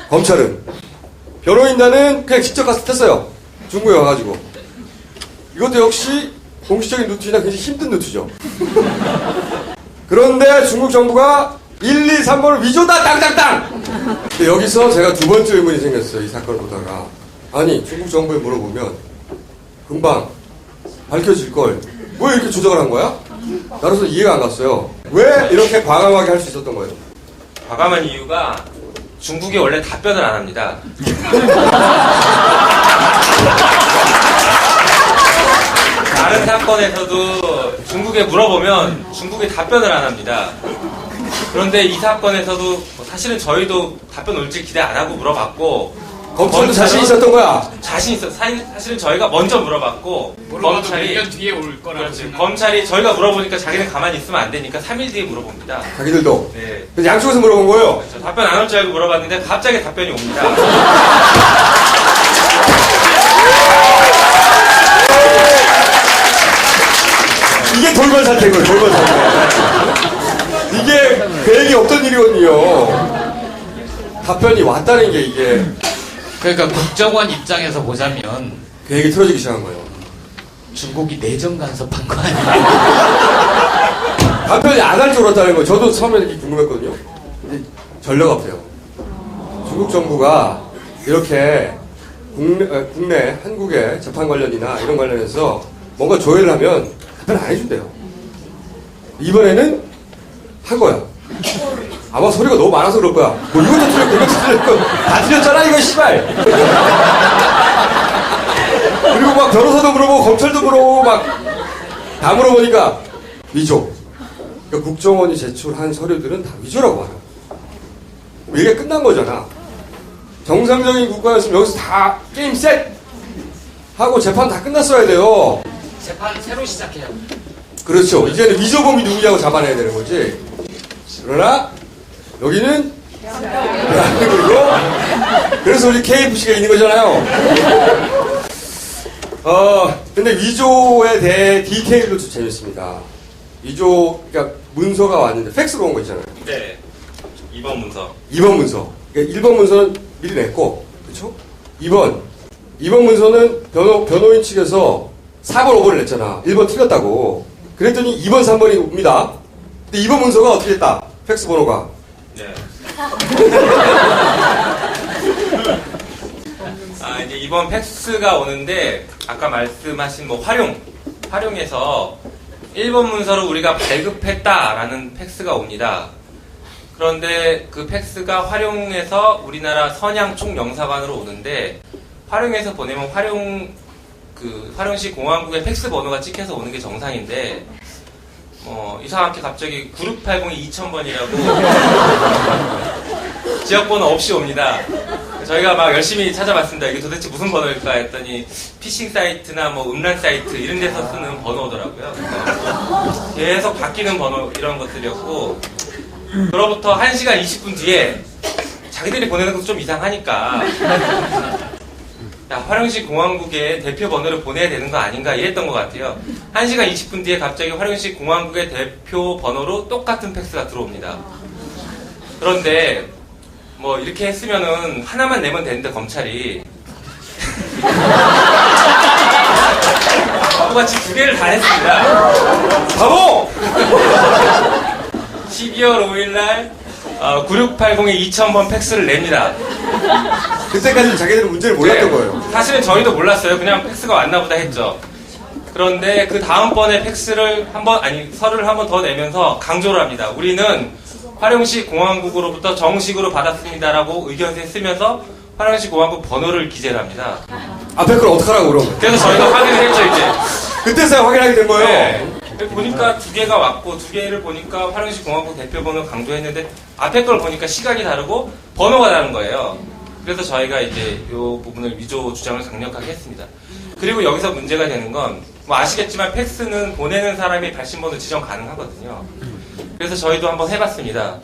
검찰은. 변호인단은 그냥 직접 가서 뗐어요. 중국에 와가지고. 이것도 역시 공식적인 루트이나 굉장히 힘든 루트죠. 그런데 중국 정부가 1, 2, 3번을 위조다 땅땅땅! 근데 여기서 제가 두 번째 의문이 생겼어요. 이 사건을 보다가. 아니 중국 정부에 물어보면 금방 밝혀질걸 왜 이렇게 조작을 한 거야? 나로서 이해가 안 갔어요. 왜 이렇게 과감하게 할 수 있었던 거예요? 과감한 이유가 중국이 원래 답변을 안 합니다. 다른 사건에서도 중국에 물어보면 중국이 답변을 안 합니다. 그런데 이 사건에서도 사실은 저희도 답변 올지 기대 안 하고 물어봤고 검찰도 자신 있었던 거야. 자신 있어. 사실은 저희가 먼저 물어봤고 검찰이 몇 년 뒤에 올 거라고 그렇지. 검찰이 저희가 물어보니까 자기는 가만히 있으면 안 되니까 3일 뒤에 물어봅니다. 자기들도. 네. 그래서 양쪽에서 물어본 거예요. 저 답변 안 올 줄 알고 물어봤는데 갑자기 답변이 옵니다. 이게 돌발 사태인 거예요, 돌발 사태. 이게 계획이 없던 일이거든요. 답변이 왔다는 게 이게 그러니까 국정원 입장에서 보자면 계획이 틀어지기 시작한 거예요. 중국이 내정 간섭한 거 아니에요? 답변이 안 할 줄 알았다는 거예요. 저도 처음에 이렇게 궁금했거든요. 근데 전례가 없대요. 중국 정부가 이렇게 국내 한국의 재판 관련이나 이런 관련해서 뭔가 조회를 하면 답변 안 해준대요. 이번에는 한 거야. 아마 소리가 너무 많아서 그럴 거야. 뭐 이것도 틀렸고 이것도 틀렸고 다 틀렸잖아 이거 씨발. 그리고 막 변호사도 물어보고 검찰도 물어보고 막 다 물어보니까 위조. 그러니까 국정원이 제출한 서류들은 다 위조라고 하라. 이게 끝난 거잖아. 정상적인 국가였으면 여기서 다 게임 셋 하고 재판 다 끝났어야 돼요. 재판 새로 시작해요. 그렇죠. 이제는 위조범이 누구냐고 잡아내야 되는 거지. 그러나 여기는 대한민국이고 그래서 우리 KFC가 있는 거잖아요. 근데 위조에 대해 디테일도 좀 재밌습니다. 위조, 그러니까 문서가 왔는데 팩스로 온 거 있잖아요. 네. 2번 문서. 2번 문서. 그러니까 1번 문서는 미리 냈고, 그렇죠? 2번 문서는 변호인 측에서 4번, 5번을 냈잖아. 1번 틀렸다고. 그랬더니 2번, 3번이 옵니다. 근데 2번 문서가 어떻게 됐다? 팩스 번호가. 네. 이제 이번 팩스가 오는데, 아까 말씀하신 뭐 활용해서 1번 문서를 우리가 발급했다라는 팩스가 옵니다. 그런데 그 팩스가 활용해서 우리나라 선양 총영사관으로 오는데, 활용해서 보내면 활용시 공안국의 팩스 번호가 찍혀서 오는 게 정상인데, 이상하게 갑자기 9680이 2000번이라고 지역번호 없이 옵니다. 저희가 막 열심히 찾아봤습니다. 이게 도대체 무슨 번호일까 했더니 피싱 사이트나 뭐 음란 사이트 이런 데서 쓰는 번호더라고요. 그래서 계속 바뀌는 번호 이런 것들이었고, 그로부터 1시간 20분 뒤에 자기들이 보내는 것도 좀 이상하니까 활용시 공안국의 대표 번호를 보내야 되는 거 아닌가 이랬던 것 같아요. 1시간 20분 뒤에 갑자기 활용시 공안국의 대표 번호로 똑같은 팩스가 들어옵니다. 그런데 뭐 이렇게 했으면은 하나만 내면 되는데 검찰이 바보같이 2개를 다 했습니다. 바보! 12월 5일날 9680에 2000번 팩스를 냅니다. 그때까지는 자기들은 문제를 몰랐던 네. 거예요. 사실은 저희도 몰랐어요. 그냥 팩스가 왔나 보다 했죠. 그런데 그 다음번에 서류를 한 번 더 내면서 강조를 합니다. 우리는 활용시 공안국으로부터 정식으로 받았습니다라고 의견서에 쓰면서 활용시 공안국 번호를 기재를 합니다. 앞에 걸 어떡하라고 그러면. 그래서 저희가 확인을 했죠, 이제. 그때서야 확인하게 된 거예요. 네. 보니까 2개가 왔고 2개를 보니까 활용시 공안국 대표 번호 강조했는데 앞에 걸 보니까 시각이 다르고 번호가 다른 거예요. 그래서 저희가 이제 이 부분을 위조 주장을 강력하게 했습니다. 그리고 여기서 문제가 되는 건 뭐 아시겠지만 팩스는 보내는 사람이 발신번호 지정 가능하거든요. 그래서 저희도 한번 해봤습니다.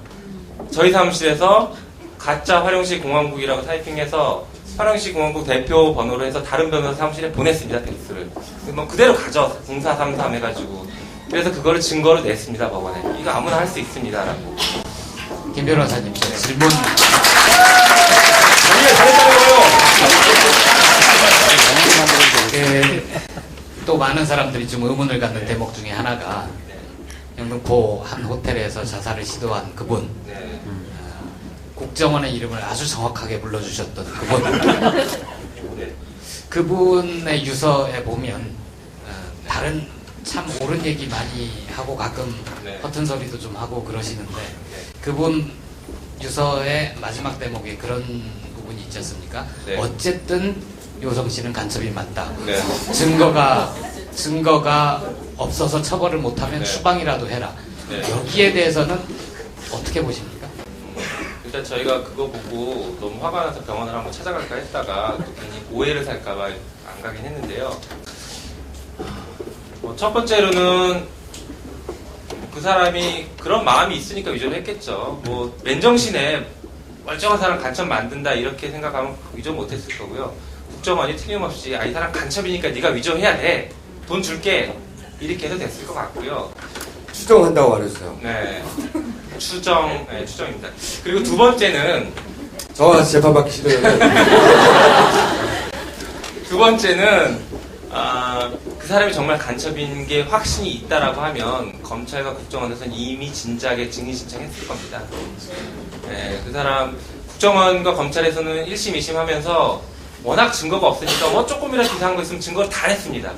저희 사무실에서 가짜 활용시 공안국이라고 타이핑해서 활용시 공안국 대표 번호로 해서 다른 변호사 사무실에 보냈습니다. 팩스를. 뭐 그대로 가져 0433 해가지고. 그래서 그거를 증거로 냈습니다. 법원에. 이거 아무나 할 수 있습니다라고. 김 변호사님, 질문. 자기가 잘했다는 거예요. 또 많은 사람들이 좀 의문을 갖는 대목 중에 하나가 영등포 한 호텔에서 자살을 시도한 그분, 네. 국정원의 이름을 아주 정확하게 불러주셨던 그분, 네. 그분의 유서에 보면 다른 참 옳은 얘기 많이 하고 가끔 네. 허튼 소리도 좀 하고 그러시는데 그분 유서의 마지막 대목에 그런 부분이 있지 않습니까? 네. 어쨌든 요성 씨는 간첩이 맞다. 네. 증거가 없어서 처벌을 못하면 네. 추방이라도 해라. 네. 여기에 대해서는 어떻게 보십니까? 일단 저희가 그거 보고 너무 화가 나서 병원을 한번 찾아갈까 했다가 또 괜히 오해를 살까봐 안 가긴 했는데요. 첫 번째로는 그 사람이 그런 마음이 있으니까 위조를 했겠죠. 뭐 맨정신에 멀쩡한 사람 간첩 만든다 이렇게 생각하면 위조 못했을 거고요. 국정원이 틀림없이 이 사람 간첩이니까 네가 위조해야 돼. 돈 줄게. 이렇게 해도 됐을 것 같고요. 추정한다고 말해주세요. 네. 추정입니다. 그리고 두 번째는, 저와 같이 재판받기 싫으면 두 번째는, 그 사람이 정말 간첩인 게 확신이 있다라고 하면 검찰과 국정원에서는 이미 진작에 증인 신청했을 겁니다. 네, 그 사람 국정원과 검찰에서는 1심, 2심 하면서 워낙 증거가 없으니까 뭐 조금이라도 이상한 거 있으면 증거를 다 냈습니다.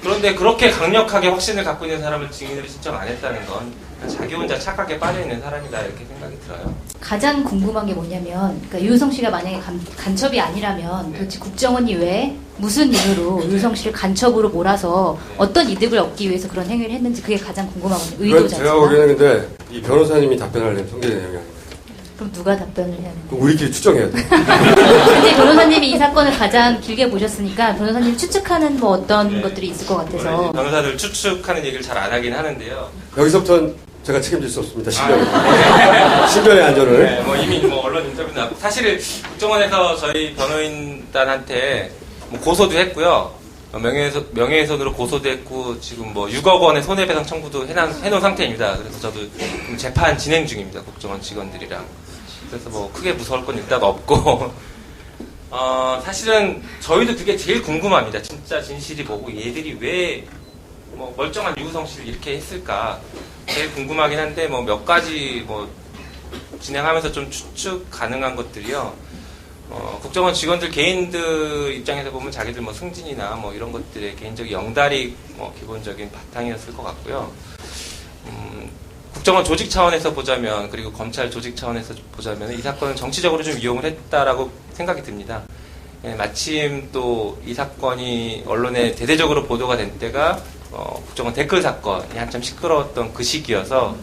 그런데 그렇게 강력하게 확신을 갖고 있는 사람을 증인으로 신청 안 했다는 건 자기 혼자 착각에 빠져있는 사람이다 이렇게 생각이 들어요. 가장 궁금한 게 뭐냐면, 그러니까 유성 씨가 만약에 간첩이 아니라면 도대체 국정원이 왜 무슨 이유로 유성 씨를 간첩으로 몰아서 어떤 이득을 얻기 위해서 그런 행위를 했는지 그게 가장 궁금하거든요. 의도 그건 자체가. 제가 보기에는 근데 이 변호사님이 답변하려면 성질의 내용이 아닙니다. 그럼 누가 답변을 해야 되나요? 그럼 우리끼리 추정해야 돼. 근데 변호사님이 이 사건을 가장 길게 보셨으니까 변호사님 추측하는 뭐 어떤 것들이 있을 것 같아서. 변호사들 추측하는 얘기를 잘 안 하긴 하는데요. 여기서부터는 제가 책임질 수 없습니다. 신변의 안전을. 네, 뭐 이미 뭐 언론 인터뷰도 나고 사실 국정원에서 저희 변호인단한테 뭐 고소도 했고요. 명예훼손으로 고소도 했고 지금 뭐 6억 원의 손해배상 청구도 해놓은 상태입니다. 그래서 저도 지금 재판 진행 중입니다. 국정원 직원들이랑. 그래서 뭐 크게 무서울 건 일단 없고 사실은 저희도 그게 제일 궁금합니다. 진짜 진실이 뭐고 얘들이 왜 뭐 멀쩡한 유우성 씨를 이렇게 했을까 제일 궁금하긴 한데 뭐 몇 가지 뭐 진행하면서 좀 추측 가능한 것들이요. 국정원 직원들 개인들 입장에서 보면 자기들 뭐 승진이나 뭐 이런 것들의 개인적인 영달이 뭐 기본적인 바탕이었을 것 같고요. 국정원 조직 차원에서 보자면 그리고 검찰 조직 차원에서 보자면 이 사건은 정치적으로 좀 이용을 했다라고 생각이 듭니다. 예, 마침 또 이 사건이 언론에 대대적으로 보도가 된 때가 국정원 댓글 사건이 한참 시끄러웠던 그 시기여서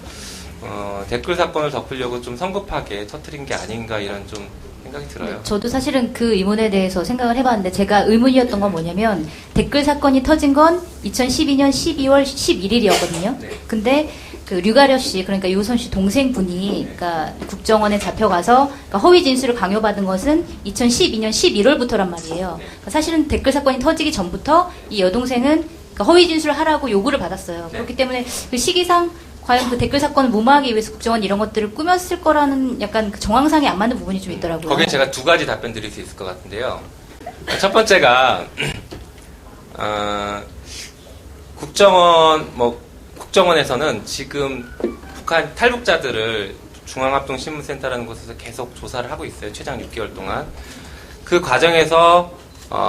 댓글 사건을 덮으려고 좀 성급하게 터뜨린 게 아닌가 이런 좀 생각이 들어요. 저도 사실은 그 의문에 대해서 생각을 해봤는데 제가 의문이었던 건 뭐냐면 댓글 사건이 터진 건 2012년 12월 11일이었거든요. 네. 근데 그 류가려 씨, 그러니까 유선 씨 동생분이 그러니까 국정원에 잡혀가서 그러니까 허위 진술을 강요받은 것은 2012년 11월부터란 말이에요. 그러니까 사실은 댓글 사건이 터지기 전부터 이 여동생은 그러니까 허위 진술을 하라고 요구를 받았어요. 네. 그렇기 때문에 그 시기상 과연 그 댓글 사건을 무마하기 위해서 국정원 이런 것들을 꾸몄을 거라는 약간 그 정황상이 안 맞는 부분이 좀 있더라고요. 거기에 제가 두 가지 답변 드릴 수 있을 것 같은데요. 첫 번째가 국정원에서는 지금 북한 탈북자들을 중앙합동신문센터라는 곳에서 계속 조사를 하고 있어요. 최장 6개월 동안. 그 과정에서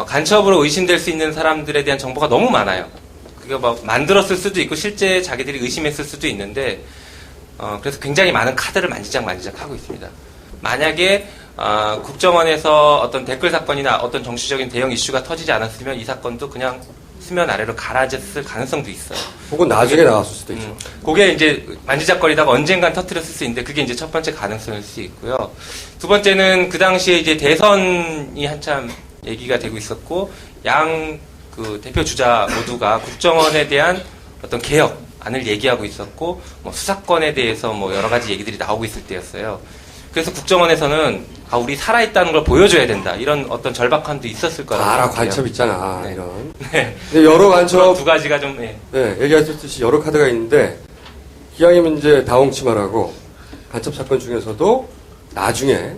간첩으로 의심될 수 있는 사람들에 대한 정보가 너무 많아요. 그게 막 만들었을 수도 있고 실제 자기들이 의심했을 수도 있는데 그래서 굉장히 많은 카드를 만지작 하고 있습니다. 만약에 국정원에서 어떤 댓글 사건이나 어떤 정치적인 대형 이슈가 터지지 않았으면 이 사건도 그냥 수면 아래로 가라앉았을 가능성도 있어요. 혹은 나중에 나왔을 수도 있죠. 그게 이제 만지작거리다가 언젠간 터뜨렸을 수 있는데 그게 이제 첫 번째 가능성일 수 있고요. 두 번째는 그 당시에 이제 대선이 한참 얘기가 되고 있었고 양 그 대표 주자 모두가 국정원에 대한 어떤 개혁안을 얘기하고 있었고 뭐 수사권에 대해서 뭐 여러 가지 얘기들이 나오고 있을 때였어요. 그래서 국정원에서는 우리 살아있다는 걸 보여줘야 된다. 이런 어떤 절박함도 있었을 거라고 알아, 생각해요. 간첩 있잖아. 네. 이런. 네. 근데 여러 그런 간첩, 두 가지가 좀 네, 얘기하셨듯이 여러 카드가 있는데, 기왕이면 이제 다홍치마라고 간첩 사건 중에서도 나중에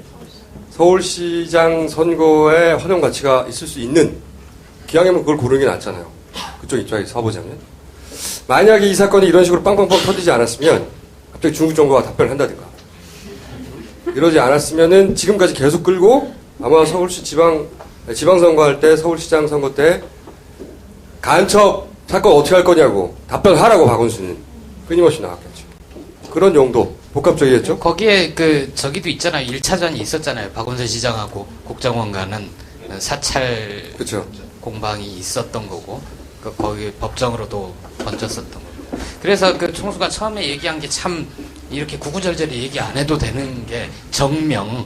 서울시장 선거에 활용 가치가 있을 수 있는, 기왕이면 그걸 고르는 게 낫잖아요. 그쪽 입장에서 서보자면. 만약에 이 사건이 이런 식으로 빵빵빵 터지지 않았으면, 갑자기 중국 정부가 답변을 한다든가. 이러지 않았으면은 지금까지 계속 끌고 아마 서울시 지방선거 할 때 서울시장 선거 때 간첩 사건 어떻게 할 거냐고 답변하라고 박원순은 끊임없이 나왔겠죠. 그런 용도 복합적이겠죠. 거기에 저기도 있잖아요. 1차전이 있었잖아요. 박원순 시장하고 국정원 간은 사찰 그렇죠. 공방이 있었던 거고 거기 법정으로도 번졌었던 거고. 그래서 그 총수가 처음에 얘기한 게 참 이렇게 구구절절히 얘기 안 해도 되는 게 정명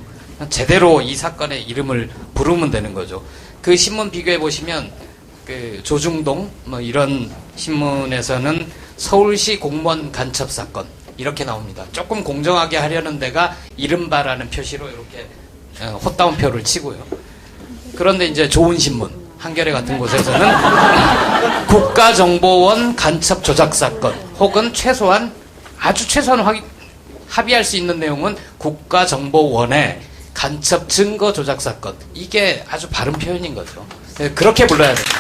제대로 이 사건의 이름을 부르면 되는 거죠. 그 신문 비교해 보시면 그 조중동 뭐 이런 신문에서는 서울시 공무원 간첩 사건 이렇게 나옵니다. 조금 공정하게 하려는 데가 이른바라는 표시로 이렇게 헛다운표를 치고요. 그런데 이제 좋은 신문 한겨레 같은 곳에서는 국가정보원 간첩 조작 사건 혹은 최소한 아주 최소한 합의할 수 있는 내용은 국가정보원의 간첩 증거 조작 사건. 이게 아주 바른 표현인 거죠. 네, 그렇게 불러야 됩니다.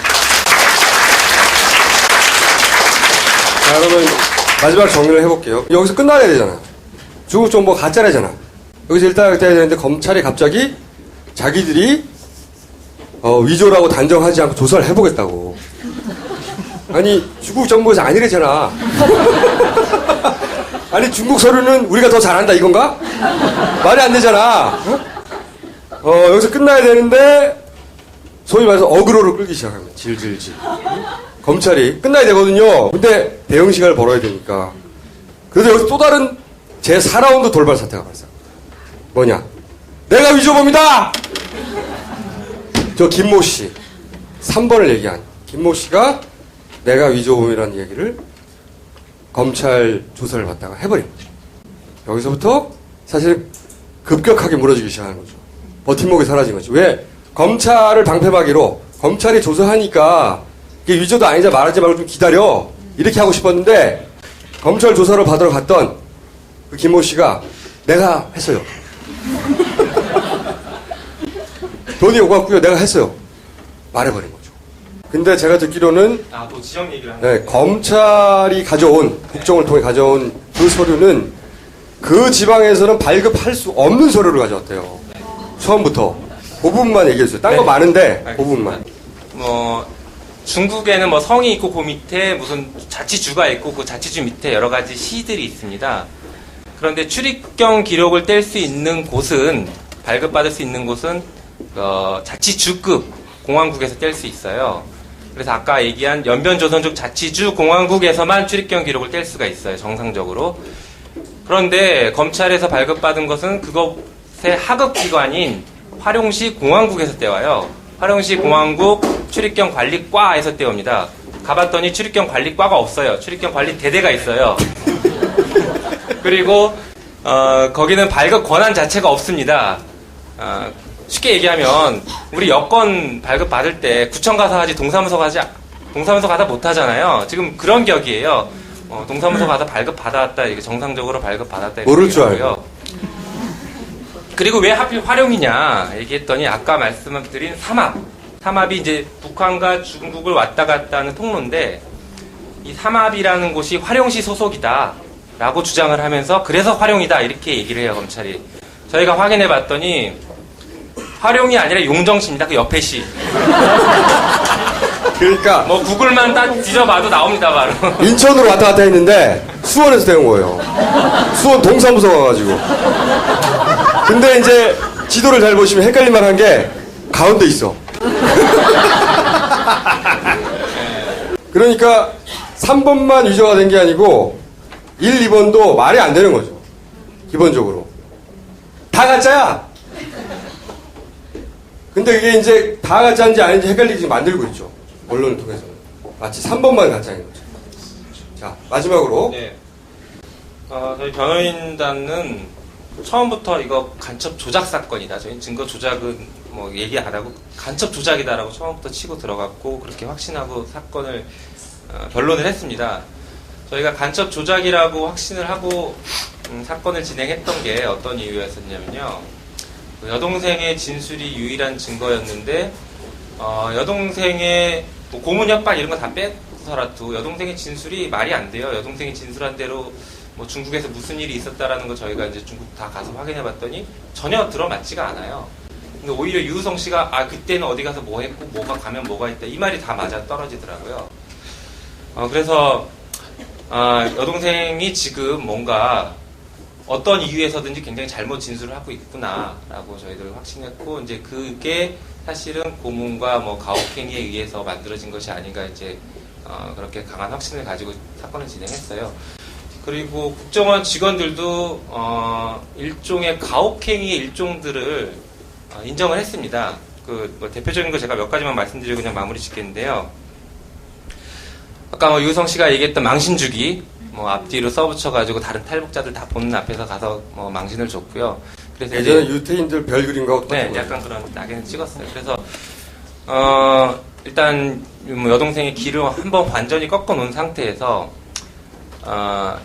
자, 그러면 마지막 정리를 해볼게요. 여기서 끝나야 되잖아. 중국 정보가 가짜라잖아. 여기서 일단 그렇게 해야 되는데 검찰이 갑자기 자기들이 위조라고 단정하지 않고 조사를 해보겠다고. 아니 중국 정보에서 아니래잖아. 아니 중국 서류는 우리가 더 잘한다 이건가? 말이 안 되잖아. 여기서 끝나야 되는데 소위 말해서 어그로를 끌기 시작합니다. 질질질. 검찰이 끝나야 되거든요. 근데 대응 시간을 벌어야 되니까. 그래서 여기서 또 다른 제 4라운드 돌발 사태가 발생. 뭐냐? 내가 위조범이다! 저 김모 씨. 3번을 얘기한 김모 씨가 내가 위조범이라는 얘기를 검찰 조사를 받다가 해버린 거죠. 여기서부터 사실 급격하게 무너지기 시작하는 거죠. 버팀목이 사라진 거죠. 왜? 검찰을 방패막이로 검찰이 조사하니까 이게 위조도 아니자 말하지 말고 좀 기다려. 이렇게 하고 싶었는데 검찰 조사를 받으러 갔던 그 김모 씨가 내가 했어요. 돈이 오갔고요. 내가 했어요. 말해버린 거죠. 근데 제가 듣기로는 또 지역 얘기를 하는 네, 검찰이 가져온 국정을 통해 가져온 그 서류는 그 지방에서는 발급할 수 없는 서류를 가져왔대요. 처음부터 그 부분만 얘기해주세요. 딴 거 네. 많은데 그 알겠습니다. 부분만. 중국에는 뭐 성이 있고 그 밑에 무슨 자치주가 있고 그 자치주 밑에 여러 가지 시들이 있습니다. 그런데 출입경 기록을 뗄 수 있는 곳은 발급받을 수 있는 곳은 자치주급 공항국에서 뗄 수 있어요. 그래서 아까 얘기한 연변조선족 자치주 공항국에서만 출입경 기록을 뗄 수가 있어요. 정상적으로. 그런데 검찰에서 발급받은 것은 그것의 하급기관인 화룡시 공항국에서 떼와요. 화룡시 공항국 출입경 관리과에서 떼옵니다. 가봤더니 출입경 관리과가 없어요. 출입경 관리 대대가 있어요. 그리고 거기는 발급 권한 자체가 없습니다. 쉽게 얘기하면 우리 여권 발급 받을 때 구청 가서 하지 동사무소 가다 못 하잖아요. 지금 그런 격이에요. 동사무소 가서 발급 받아왔다, 이게 정상적으로 발급 받았다. 모를 줄 알고. 그리고 왜 하필 화룡이냐 얘기했더니 아까 말씀드린 삼합이 이제 북한과 중국을 왔다 갔다 하는 통로인데 이 삼합이라는 곳이 화룡시 소속이다라고 주장을 하면서 그래서 화룡이다 이렇게 얘기를 해요, 검찰이. 저희가 확인해 봤더니 화룡이 아니라 용정시입니다. 그 옆에 시. 그러니까 뭐 구글만 딱 뒤져봐도 나옵니다, 바로. 인천으로 왔다 갔다 했는데 수원에서 떼온 거예요. 수원 동사무소 가가지고. 근데 이제 지도를 잘 보시면 헷갈릴만 한 게 가운데 있어. 그러니까 3번만 위조가 된 게 아니고 1, 2번도 말이 안 되는 거죠. 기본적으로. 다 가짜야! 근데 이게 이제 다 가짜인지 아닌지 헷갈리게 만들고 있죠. 언론을 통해서는. 마치 3번만 가짜인 거죠. 자, 마지막으로. 네. 저희 변호인단은 처음부터 이거 간첩 조작 사건이다. 저희 증거 조작은 뭐 얘기 안 하고 간첩 조작이다라고 처음부터 치고 들어갔고 그렇게 확신하고 사건을 변론을 했습니다. 저희가 간첩 조작이라고 확신을 하고 사건을 진행했던 게 어떤 이유였었냐면요. 그 여동생의 진술이 유일한 증거였는데 여동생의 뭐 고문 협박 이런 거 다 빼서라도 여동생의 진술이 말이 안 돼요. 여동생이 진술한 대로 뭐 중국에서 무슨 일이 있었다라는 거 저희가 이제 중국 다 가서 확인해봤더니 전혀 들어맞지가 않아요. 근데 오히려 유우성 씨가 그때는 어디 가서 뭐 했고 뭐가 가면 뭐가 있다 이 말이 다 맞아 떨어지더라고요. 그래서 여동생이 지금 뭔가 어떤 이유에서든지 굉장히 잘못 진술을 하고 있구나라고 저희들 확신했고 이제 그게 사실은 고문과 뭐 가혹행위에 의해서 만들어진 것이 아닌가 이제 그렇게 강한 확신을 가지고 사건을 진행했어요. 그리고 국정원 직원들도 일종의 가혹행위의 일종들을 인정을 했습니다. 뭐 대표적인 거 제가 몇 가지만 말씀드리고 그냥 마무리 짓겠는데요. 아까 뭐 유성 씨가 얘기했던 망신주기, 뭐 앞뒤로 써붙여가지고 다른 탈북자들 다 보는 앞에서 가서 뭐 망신을 줬고요. 그래서 예전에 유태인들 별 그린 거하고 네, 똑같은 약간 그런 낙인을 찍었어요. 그래서 일단 뭐 여동생의 길을 한번 완전히 꺾어 놓은 상태에서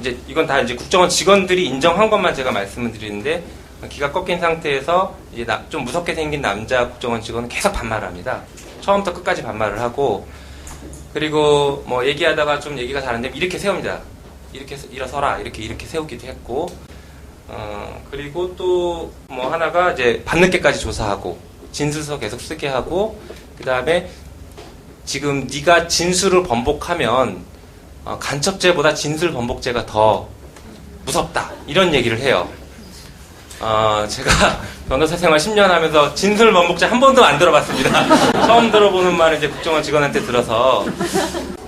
이제 이건 다 이제 국정원 직원들이 인정한 것만 제가 말씀을 드리는데 기가 꺾인 상태에서 이제 좀 무섭게 생긴 남자 국정원 직원은 계속 반말을 합니다. 처음부터 끝까지 반말을 하고 그리고 뭐 얘기하다가 좀 얘기가 다른데 이렇게 세웁니다. 이렇게 일어서라 이렇게 세우기도 했고 그리고 또 뭐 하나가 이제 밤늦게까지 조사하고 진술서 계속 쓰게 하고 그 다음에 지금 네가 진술을 번복하면 간첩죄보다 진술 번복죄가 더 무섭다 이런 얘기를 해요. 제가 변호사 생활 10년 하면서 진술 번복죄 한 번도 안 들어봤습니다. 처음 들어보는 말을 이제 국정원 직원한테 들어서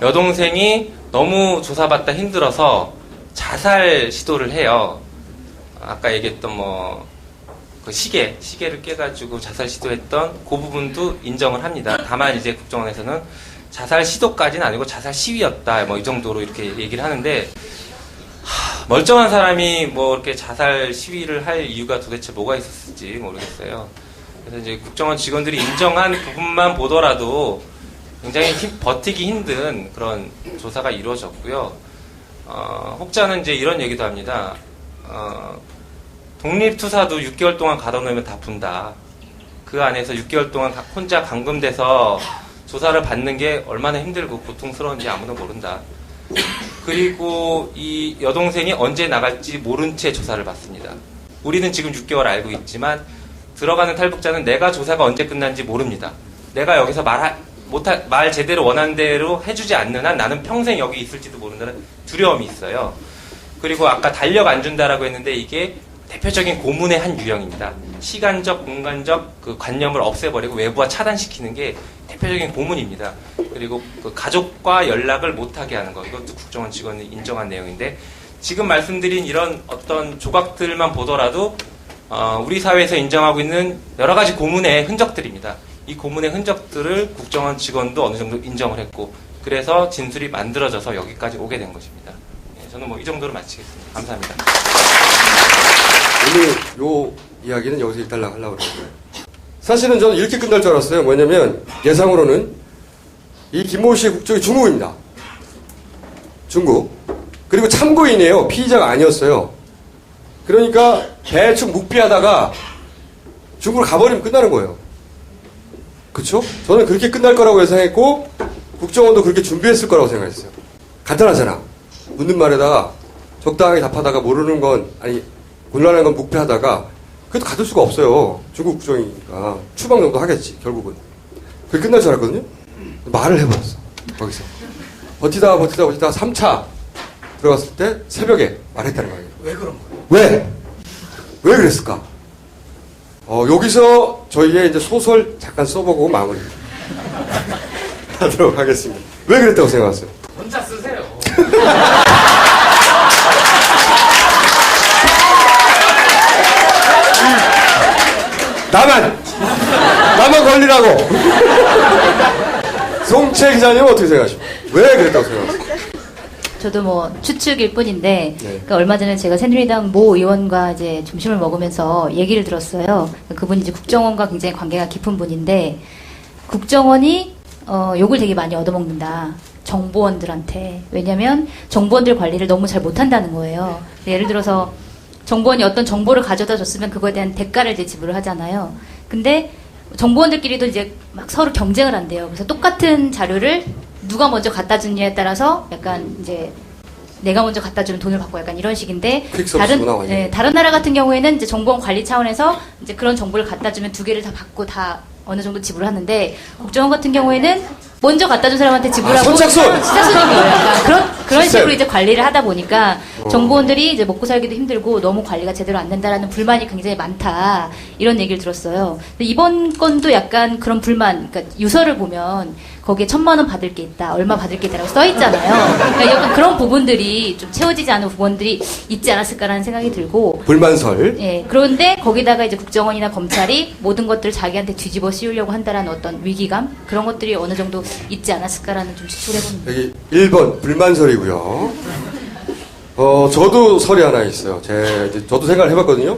여동생이 너무 조사받다 힘들어서 자살 시도를 해요. 아까 얘기했던 그 시계를 깨가지고 자살 시도했던 그 부분도 인정을 합니다. 다만 이제 국정원에서는 자살 시도까지는 아니고 자살 시위였다. 뭐 이 정도로 이렇게 얘기를 하는데 멀쩡한 사람이 뭐 이렇게 자살 시위를 할 이유가 도대체 뭐가 있었을지 모르겠어요. 그래서 이제 국정원 직원들이 인정한 부분만 보더라도 굉장히 버티기 힘든 그런 조사가 이루어졌고요. 혹자는 이제 이런 얘기도 합니다. 독립투사도 6개월 동안 가둬놓으면 다 분다. 그 안에서 6개월 동안 혼자 감금돼서 조사를 받는 게 얼마나 힘들고 고통스러운지 아무도 모른다. 그리고 이 여동생이 언제 나갈지 모른 채 조사를 받습니다. 우리는 지금 6개월 알고 있지만 들어가는 탈북자는 내가 조사가 언제 끝난지 모릅니다. 내가 여기서 말 제대로 원하는 대로 해주지 않는 한 나는 평생 여기 있을지도 모른다는 두려움이 있어요. 그리고 아까 달력 안 준다라고 했는데 이게 대표적인 고문의 한 유형입니다. 시간적, 공간적 그 관념을 없애버리고 외부와 차단시키는 게 대표적인 고문입니다. 그리고 그 가족과 연락을 못하게 하는 거, 이것도 국정원 직원이 인정한 내용인데 지금 말씀드린 이런 어떤 조각들만 보더라도 우리 사회에서 인정하고 있는 여러 가지 고문의 흔적들입니다. 이 고문의 흔적들을 국정원 직원도 어느 정도 인정을 했고 그래서 진술이 만들어져서 여기까지 오게 된 것입니다. 저는 뭐 이 정도로 마치겠습니다. 감사합니다. 오늘 요 이야기는 여기서 일단 하려고 그랬어요. 사실은 저는 이렇게 끝날 줄 알았어요. 뭐냐면 예상으로는 이 김모 씨의 국적이 중국입니다. 중국. 그리고 참고인이에요. 피의자가 아니었어요. 그러니까 대충 묵비하다가 중국으로 가버리면 끝나는 거예요. 그쵸? 저는 그렇게 끝날 거라고 예상했고 국정원도 그렇게 준비했을 거라고 생각했어요. 간단하잖아. 묻는 말에다가 적당하게 답하다가 모르는 건 곤란한 건 묵비하다가 그래도 가둘 수가 없어요. 중국 국정이니까 추방 정도 하겠지 결국은. 그게 끝날 줄 알았거든요. 말을 해버렸어. 거기서 버티다가 3차 들어갔을 때 새벽에 말했다는 거예요. 왜 그런 거예요? 왜 그랬을까? 여기서 저희의 이제 소설 잠깐 써보고 마무리 하도록 하겠습니다. 왜 그랬다고 생각하세요? 혼자 쓰세요. 나만 걸리라고. 송채 기자님은 어떻게 생각하십니까? 왜 그랬다고 생각하세요? 저도 뭐 추측일 뿐인데, 네. 그러니까 얼마 전에 제가 새누리당 모 의원과 이제 점심을 먹으면서 얘기를 들었어요. 그분이 이제 국정원과 굉장히 관계가 깊은 분인데, 국정원이 욕을 되게 많이 얻어먹는다. 정보원들한테. 왜냐면 정보원들 관리를 너무 잘 못한다는 거예요. 예를 들어서 정보원이 어떤 정보를 가져다 줬으면 그거에 대한 대가를 이제 지불을 하잖아요. 근데 정보원들끼리도 이제 막 서로 경쟁을 한대요. 그래서 똑같은 자료를 누가 먼저 갖다 주느냐에 따라서 약간 이제 내가 먼저 갖다 주면 돈을 받고 약간 이런 식인데 다른 나라 같은 경우에는 이제 정보원 관리 차원에서 이제 그런 정보를 갖다 주면 두 개를 다 받고 다 어느 정도 지불을 하는데 국정원 같은 경우에는 먼저 갖다 준 사람한테 지불하고 선착순인 거예요. 약간 그런 식으로 이제 관리를 하다 보니까 정보원들이 이제 먹고 살기도 힘들고 너무 관리가 제대로 안 된다라는 불만이 굉장히 많다 이런 얘기를 들었어요. 근데 이번 건도 약간 그런 불만, 그러니까 유서를 보면 거기에 1,000만 원 받을 게 있다, 얼마 받을 게 있다라고 써 있잖아요. 그러니까 약간 그런 부분들이 좀 채워지지 않은 부분들이 있지 않았을까라는 생각이 들고 불만설. 예. 그런데 거기다가 이제 국정원이나 검찰이 모든 것들을 자기한테 뒤집어 씌우려고 한다라는 어떤 위기감 그런 것들이 어느 정도 있지 않았을까라는 좀 추측을 해봅니다. 여기 1번 불만설이고요. 저도 설이 하나 있어요. 저도 생각을 해봤거든요.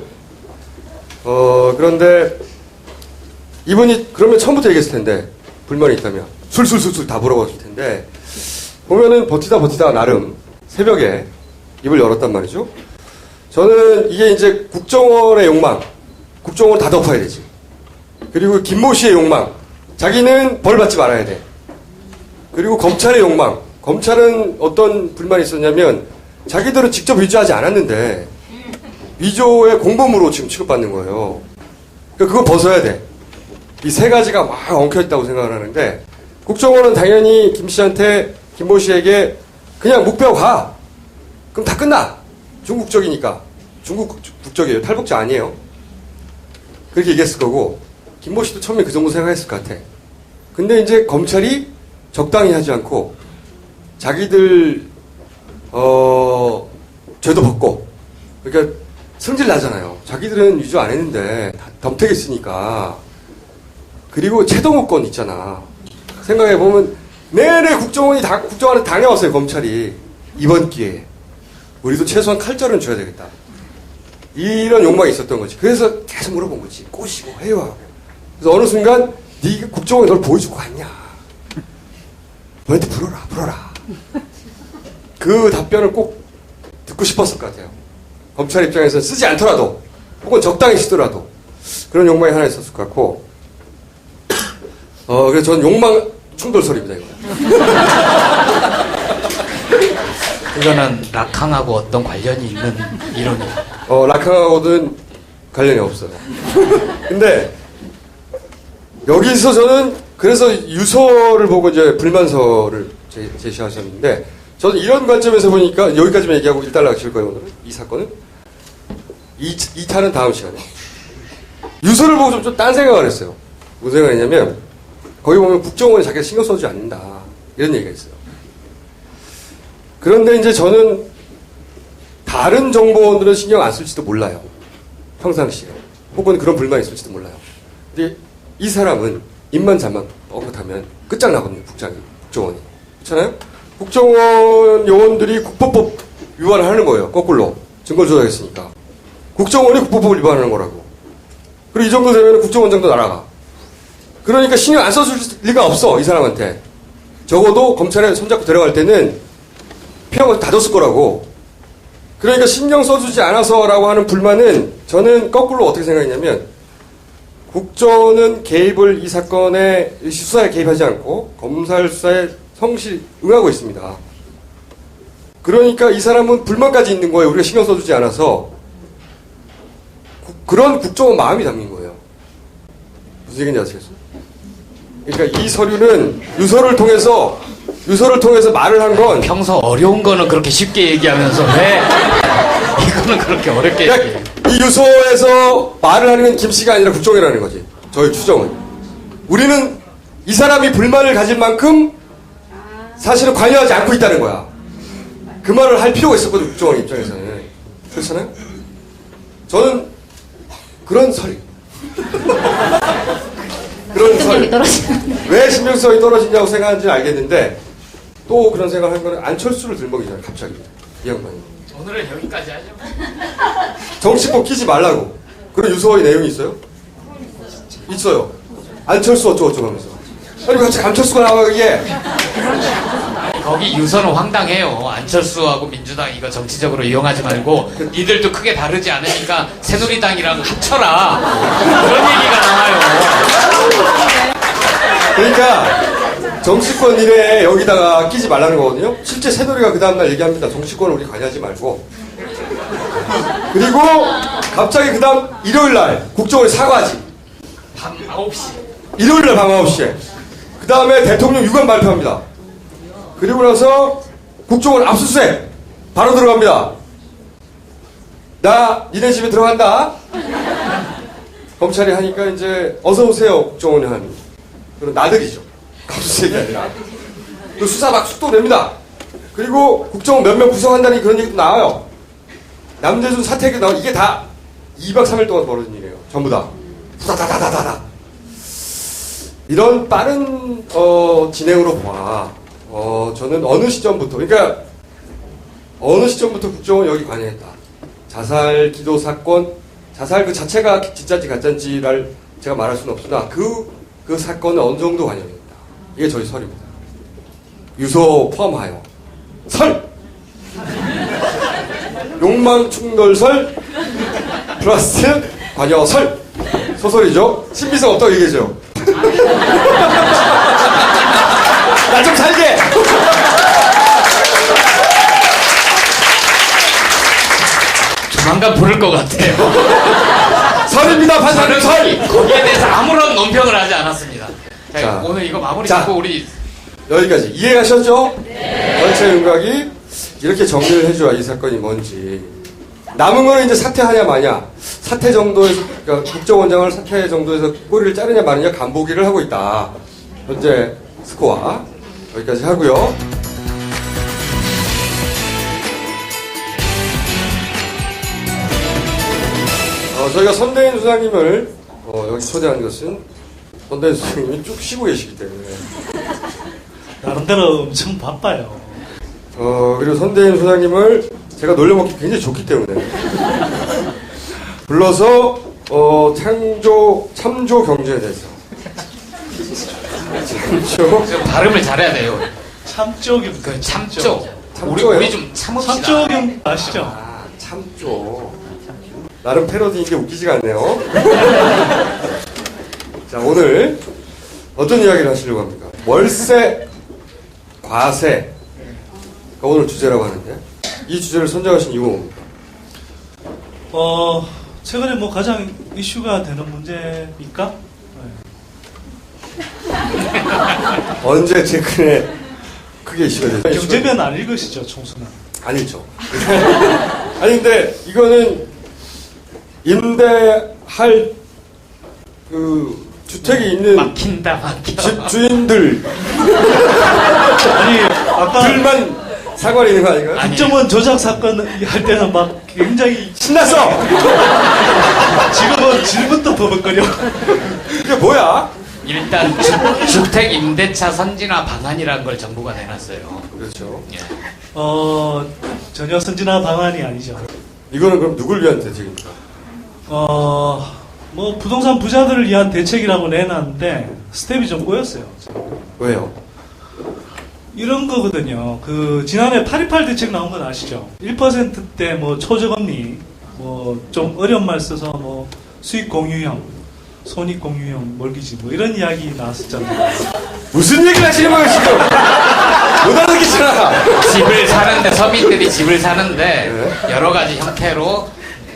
그런데 이분이 그러면 처음부터 얘기했을 텐데 불만이 있다면 술술술술 다 물어봤을 텐데 보면은 버티다 나름 새벽에 입을 열었단 말이죠. 저는 이게 이제 국정원의 욕망, 국정원 다 덮어야 되지. 그리고 김모 씨의 욕망, 자기는 벌 받지 말아야 돼. 그리고 검찰의 욕망, 검찰은 어떤 불만이 있었냐면 자기들은 직접 위조하지 않았는데 위조의 공범으로 지금 취급받는 거예요. 그러니까 그거 벗어야 돼. 이 세 가지가 막 엉켜있다고 생각을 하는데 국정원은 당연히 김 씨한테, 김모 씨에게 그냥 묵뼈 가. 그럼 다 끝나. 중국 국적이니까. 중국 국적이에요. 탈북자 아니에요. 그렇게 얘기했을 거고 김모 씨도 처음에 그 정도 생각했을 것 같아. 근데 이제 검찰이 적당히 하지 않고 자기들 죄도 벗고 그러니까 승질 나잖아요. 자기들은 위조 안 했는데 덤태겠으니까. 그리고 최동욱건 있잖아. 생각해보면 내내 국정원에 당해왔어요. 검찰이. 이번 기회에 우리도 최소한 칼절은 줘야 되겠다. 이런 욕망이 있었던 거지. 그래서 계속 물어본 거지. 꼬시고 해요하고. 그래서 어느 순간 네 국정원이 널 보여주고 갔냐. 너한테 불어라. 그 답변을 꼭 듣고 싶었을 것 같아요. 검찰 입장에서 쓰지 않더라도 혹은 적당히 쓰더라도 그런 욕망이 하나 있었을 것 같고 그래서 저는 욕망 충돌설입니다. 이거는 락항하고 어떤 관련이 있는 이론이에요? 락항하고는 관련이 없어요. 근데 여기서 저는 그래서 유서를 보고 이제 불만서를 제시하셨는데 저는 이런 관점에서 보니까 여기까지만 얘기하고 1달러 칠 거예요. 오늘은 이 사건은 2타는 다음 시간에 유서를 보고 좀 딴 생각을 했어요. 무슨 생각이냐면 거기 보면 국정원이 자기가 신경 써주지 않는다 이런 얘기가 있어요. 그런데 이제 저는 다른 정보원들은 신경 안 쓸지도 몰라요. 평상시에. 혹은 그런 불만이 있을지도 몰라요. 근데 이 사람은 입만 잠만 뻥긋하면 끝장나거든요. 국정원이. 그렇잖아요? 국정원 요원들이 국보법 위반을 하는 거예요. 거꾸로. 증거를 조작했으니까. 국정원이 국보법을 위반하는 거라고. 그리고 이 정도 되면 국정원장도 날아가. 그러니까 신경 안 써줄 리가 없어. 이 사람한테. 적어도 검찰에 손잡고 데려갈 때는 피하고 다 줬을 거라고. 그러니까 신경 써주지 않아서라고 하는 불만은 저는 거꾸로 어떻게 생각했냐면 국정원은 개입을 이 사건의 수사에 개입하지 않고 검찰 수사에 성실히 응하고 있습니다. 그러니까 이 사람은 불만까지 있는 거예요. 우리가 신경 써주지 않아서. 그런 국정원 마음이 담긴 거예요. 무슨 얘기인지 아시겠어요? 그러니까 이 서류는 유서를 통해서 말을 한 건 평소 어려운 거는 그렇게 쉽게 얘기하면서 왜 이거는 그렇게 어렵게 얘기해요? 이 유서에서 말을 하는 건 김 씨가 아니라 국정이라는 거지. 저희 추정은. 우리는 이 사람이 불만을 가질 만큼 사실은 관여하지 않고 있다는 거야. 그 말을 할 필요가 있었거든, 국정원 입장에서는. 그렇잖아요? 저는 그런 설이. 그런 설. 왜 신빙성이 떨어지냐고 생각하는지는 알겠는데 또 그런 생각을 한 거는 안철수를 들먹이잖아요. 갑자기. 이 양반이. 오늘은 여기까지 하죠. 정치법 끼지 말라고. 그런 유서의 내용이 있어요? 있어요. 안철수 어쩌고저쩌고 하면서. 아니 갑자기 안철수가 나와 이게. 거기 유서는 황당해요. 안철수하고 민주당 이거 정치적으로 이용하지 말고 니들도 크게 다르지 않으니까 새누리당이랑 합쳐라. 그런 얘기가 나와요. 그러니까 정치권 일에 여기다가 끼지 말라는 거거든요. 실제 새누리가 그 다음날 얘기합니다. 정치권을 우리 관여하지 말고. 그리고 갑자기 그 다음 일요일날 국정원이 사과하지. 밤 9시. 일요일날 밤 9시에. 그 다음에 대통령 유감 발표합니다. 그리고 나서 국정원 압수수색 바로 들어갑니다. 나 니네 집에 들어간다. 검찰이 하니까 이제 어서 오세요 국정원이 한 그런 나들이죠. 압수수색이 아니라 또 수사 막 속도냅니다. 그리고 국정원 몇 명 구성한다는 그런 얘기도 나와요. 남재준 사퇴가 나와. 이게 다 2박 3일 동안 벌어진 일이에요. 전부 다 후다다다다다다. 이런 빠른 진행으로 봐. 저는 어느 시점부터 국정원 여기 관여했다. 자살 기도 사건, 자살 그 자체가 진짜인지 가짜인지를 제가 말할 수는 없으나 그 사건은 어느 정도 관여했다. 이게 저희 설입니다. 유서 포함하여 설! 욕망충돌설 플러스 관여설 소설이죠. 신비성 어떤 얘기죠? 나 좀 살게! 조만간 부를 것 같아요. 설입니다, 판사님 설! 거기에 대해서 아무런 논평을 하지 않았습니다. 자, 자. 오늘 이거 마무리 자. 짓고 우리 여기까지 이해가셨죠? 전체 윤곽이 이렇게 정리를 해줘야 이 사건이 뭔지. 남은 거는 이제 사퇴하냐 마냐. 사퇴 정도에서, 그러니까 국정원장을 사퇴 정도에서 꼬리를 자르냐 마느냐 간보기를 하고 있다. 현재 스코어 여기까지 하고요. 저희가 선대인 수장님을 여기 초대한 것은 선대인 수장님이 쭉 쉬고 계시기 때문에. 나름대로 엄청 바빠요. 그리고 선대인 소장님을 제가 놀려먹기 굉장히 좋기 때문에 불러서 참조 경제에 대해서 참조 좀 발음을 잘해야 돼요. 참조경. 그 참조. 참조예요? 우리 좀 참읍시다. 참조경 아시죠? 아 참조 나름 패러디인데 웃기지가 않네요. 자 오늘 어떤 이야기를 하시려고 합니까? 월세 과세 오늘 주제라고 하는데 이 주제를 선정하신 이유가 뭡니까? 최근에 뭐 가장 이슈가 되는 문제입니까? 언제 최근에 크게 이슈가 됐죠? 경제면 안 읽으시죠, 총수는? 아니죠. 아니 근데 이거는 임대할 그 주택이 있는 막힌다. 집 주인들 아니, 아까 들만 사과를 있는 거 아닌가요? 아니. 국정원 조작 사건 할 때는 막 굉장히 신났어! 지금은 질문도 버벅거려. 이게 뭐야? 일단 주택 임대차 선진화 방안이라는 걸 정부가 내놨어요. 그렇죠. 예. 전혀 선진화 방안이 아니죠. 이거는 그럼 누굴 위한 대책입니까? 뭐 부동산 부자들을 위한 대책이라고 내놨는데 스텝이 좀 꼬였어요. 왜요? 이런 거거든요. 그 지난해 828 대책 나온 건 아시죠? 1%대 뭐 초저금리, 뭐 좀 어려운 말 써서 뭐 수익 공유형, 손익 공유형, 몰기지 뭐 이런 이야기 나왔었잖아요. 무슨 얘기를 하시는 거예요 지금? 못 알아듣겠잖아. 집을 사는데 서민들이 집을 사는데 네. 여러 가지 형태로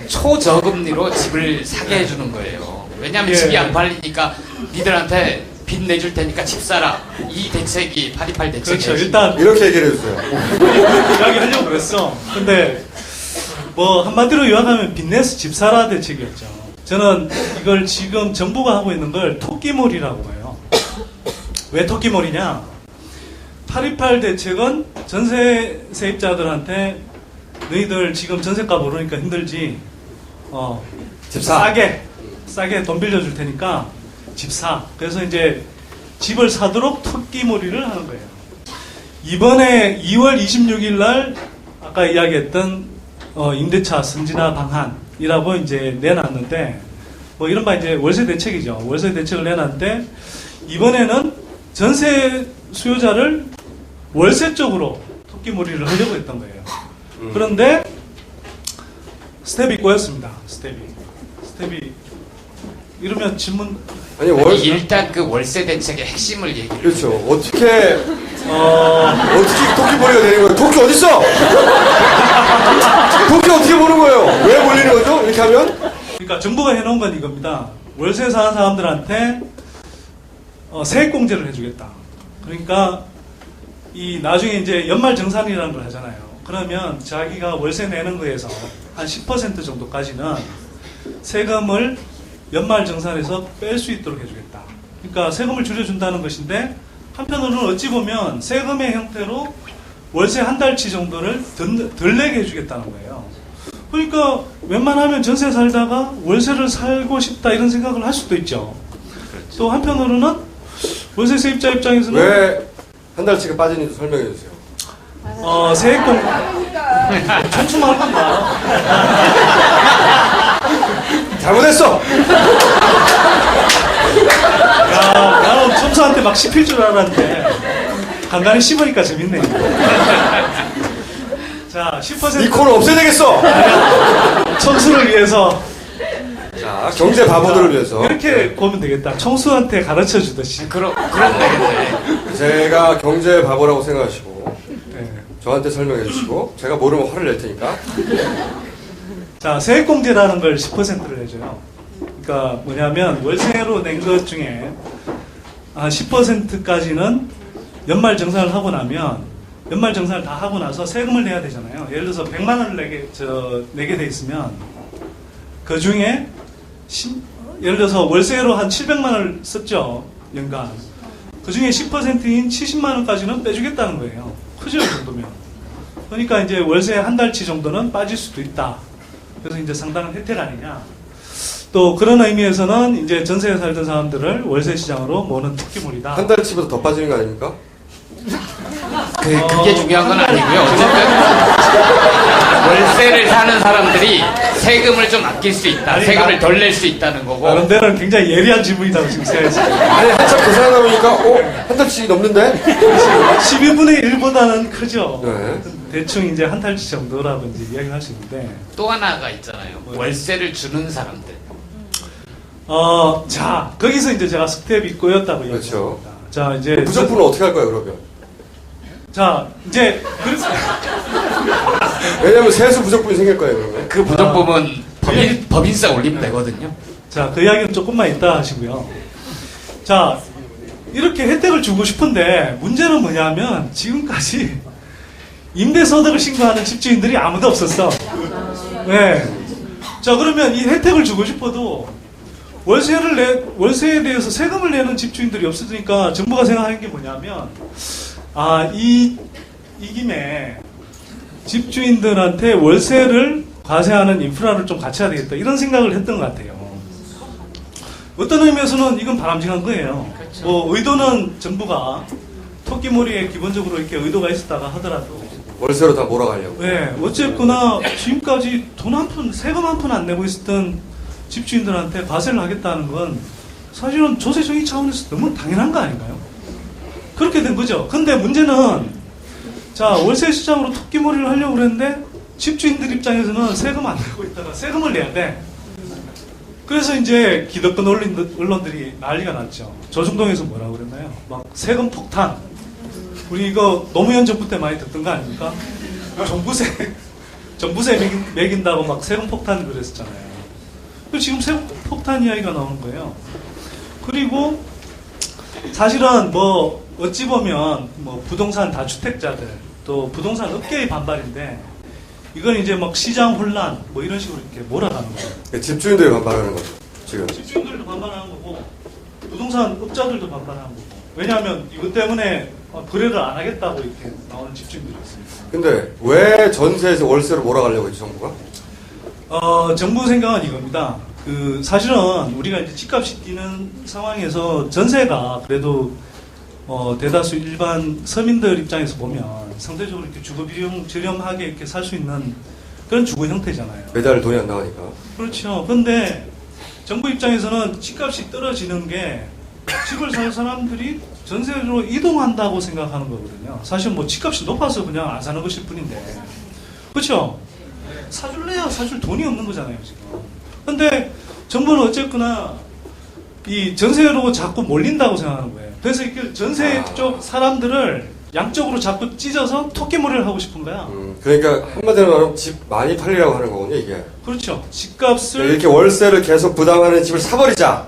초저금리로 집을 사게 해주는 거예요. 왜냐하면 예. 집이 안 팔리니까 니들한테 빚 내줄 테니까 집 사라. 이 대책이 828 대책이에요. 그렇죠. 일단 이렇게 얘기를 해주세요. 이야기 하려고 그랬어. 근데 뭐 한마디로 요약하면 빚내서 집 사라 대책이었죠. 저는 이걸 지금 정부가 하고 있는 걸 토끼몰이라고 해요. 왜 토끼몰이냐? 828 대책은 전세 세입자들한테 너희들 지금 전세값 오르니까 힘들지. 집 사. 싸게 돈 빌려줄 테니까 집 사. 그래서 이제 집을 사도록 토끼몰이를 하는 거예요. 이번에 2월 26일 날 아까 이야기했던 임대차 선진화 방안이라고 이제 내놨는데 뭐 이른바 이제 월세 대책이죠. 월세 대책을 내놨는데 이번에는 전세 수요자를 월세 쪽으로 토끼몰이를 하려고 했던 거예요. 그런데 스텝이 꼬였습니다. 스텝이 이러면 질문 아니 아니, 일단 그 월세 대책의 핵심을 얘기를 그렇죠. 어떻게 토끼몰이가 되는 거예요? 토끼 어딨어? 토끼 어떻게 보는 거예요? 왜 몰리는 거죠? 이렇게 하면? 그러니까 정부가 해놓은 건 이겁니다. 월세 사는 사람들한테 세액공제를 해주겠다. 그러니까 이 나중에 이제 연말 정산이라는 걸 하잖아요. 그러면 자기가 월세 내는 거에서 한 10% 정도까지는 세금을 연말 정산에서 뺄 수 있도록 해주겠다. 그러니까 세금을 줄여준다는 것인데 한편으로는 어찌 보면 세금의 형태로 월세 한 달치 정도를 덜 내게 해주겠다는 거예요. 그러니까 웬만하면 전세 살다가 월세를 살고 싶다 이런 생각을 할 수도 있죠. 또 한편으로는 월세 세입자 입장에서는 왜 한 달치가 빠지는지 설명해 주세요. 세액공 촘촘한 건가? 잘못했어! 야, 나는 촘촘한테 막 씹힐 줄 알았는데 간간히 씹으니까 재밌네요. 자, 10% 이 코너 없애야 되겠어! 청수를 위해서 자, 경제 바보들을 위해서. 이렇게 보면 되겠다. 청수한테 가르쳐 주듯이. 그럼 되겠네. 제가 경제 바보라고 생각하시고, 네. 저한테 설명해 주시고, 제가 모르면 화를 낼 테니까. 자, 세액공제라는 걸 10%를 해줘요. 그러니까 뭐냐면 월세로 낸 것 중에 한 10%까지는 연말 정산을 하고 나면 연말 정산을 다 하고 나서 세금을 내야 되잖아요. 예를 들어서 100만 원을 내게 돼 있으면 그 중에 예를 들어서 월세로 한 700만 원을 썼죠. 연간. 그 중에 10%인 70만 원까지는 빼주겠다는 거예요. 크죠, 이 정도면. 그러니까 이제 월세 한 달치 정도는 빠질 수도 있다. 그래서 이제 상당한 혜택 아니냐. 또 그런 의미에서는 이제 전세에 살던 사람들을 월세 시장으로 모는 특기물이다. 한 달치보다 더 빠지는 거 아닙니까? 그게 중요한 건 아니고요. 어쨌든 월세를 사는 사람들이 세금을 좀 아낄 수 있다. 아니, 세금을 덜 낼 수 있다는 거고. 나름대로는 굉장히 예리한 질문이라고 지금 생각했어요. 아니, 한참 계산하다 보니까, 한 달치 넘는데? 12분의 1보다는 크죠. 네. 대충 이제 한 달치 정도라고 이제 이야기를 할 수 있는데. 또 하나가 있잖아요. 월세를 주는 사람들. 자, 거기서 이제 제가 스텝이 꼬였다고 그렇죠. 이야기합니다. 자, 이제. 부적분은 어떻게 할 거예요, 그러면? 자, 이제. 왜냐면 세수 부적분이 생길 거예요, 그러면. 그 부적법은 법인세 올리면 되거든요. 자, 그 이야기는 조금만 이따 하시고요. 자, 이렇게 혜택을 주고 싶은데 문제는 뭐냐면 지금까지 임대소득을 신고하는 집주인들이 아무도 없었어. 네. 자, 그러면 이 혜택을 주고 싶어도 월세에 대해서 세금을 내는 집주인들이 없으니까 정부가 생각하는 게 뭐냐면 이 김에 집주인들한테 월세를 과세하는 인프라를 좀 갖춰야 되겠다 이런 생각을 했던 것 같아요. 어떤 의미에서는 이건 바람직한 거예요. 뭐 의도는 정부가 토끼몰이에 기본적으로 이렇게 의도가 있었다가 하더라도 월세로 다 몰아가려고. 네, 어쨌거나 지금까지 세금 한 푼 안 내고 있었던 집주인들한테 과세를 하겠다는 건 사실은 조세정의 차원에서 너무 당연한 거 아닌가요? 그렇게 된 거죠. 근데 문제는 자, 월세 시장으로 토끼몰이를 하려고 그랬는데 집주인들 입장에서는 세금 안 내고 있다가 세금을 내야 돼. 그래서 이제 기득권 언론들이 난리가 났죠. 조중동에서 뭐라고 그랬나요? 막 세금 폭탄. 우리 이거 노무현 정부 때 많이 듣던 거 아닙니까? 정부세 매긴다고 막 세금 폭탄 그랬었잖아요. 지금 세금 폭탄 이야기가 나오는 거예요. 그리고 사실은 뭐 어찌 보면 뭐 부동산 다주택자들 또 부동산 업계의 반발인데 이건 이제 막 시장 혼란 뭐 이런 식으로 이렇게 몰아가는 거예요. 집주인들이 반발하는 거죠, 지금. 집주인들도 반발하는 거고 부동산 업자들도 반발하는 거고. 왜냐하면 이것 때문에 거래를 안 하겠다고 이렇게 나오는 집주인들이 있습니다. 근데 왜 전세에서 월세로 몰아가려고 했죠, 정부가? 정부 생각은 이겁니다. 사실은 우리가 이제 집값이 뛰는 상황에서 전세가 그래도 대다수 일반 서민들 입장에서 보면 상대적으로 이렇게 주거 비용 저렴하게 이렇게 살 수 있는 그런 주거 형태잖아요. 매달 돈이 안 나가니까. 그렇죠. 근데 정부 입장에서는 집값이 떨어지는 게 집을 살 사람들이 전세로 이동한다고 생각하는 거거든요. 사실 뭐 집값이 높아서 그냥 안 사는 것일 뿐인데. 그렇죠? 사줄래야 사줄 돈이 없는 거잖아요, 지금. 근데 정부는 어쨌거나 이 전세로 자꾸 몰린다고 생각하는 거예요. 그래서 이렇게 전세 쪽 사람들을 양쪽으로 자꾸 찢어서 토끼몰이를 하고 싶은 거야. 그러니까 한마디로 말하면 집 많이 팔리라고 하는 거군요, 이게. 그렇죠. 집값을 이렇게 월세를 계속 부담하는 집을 사버리자!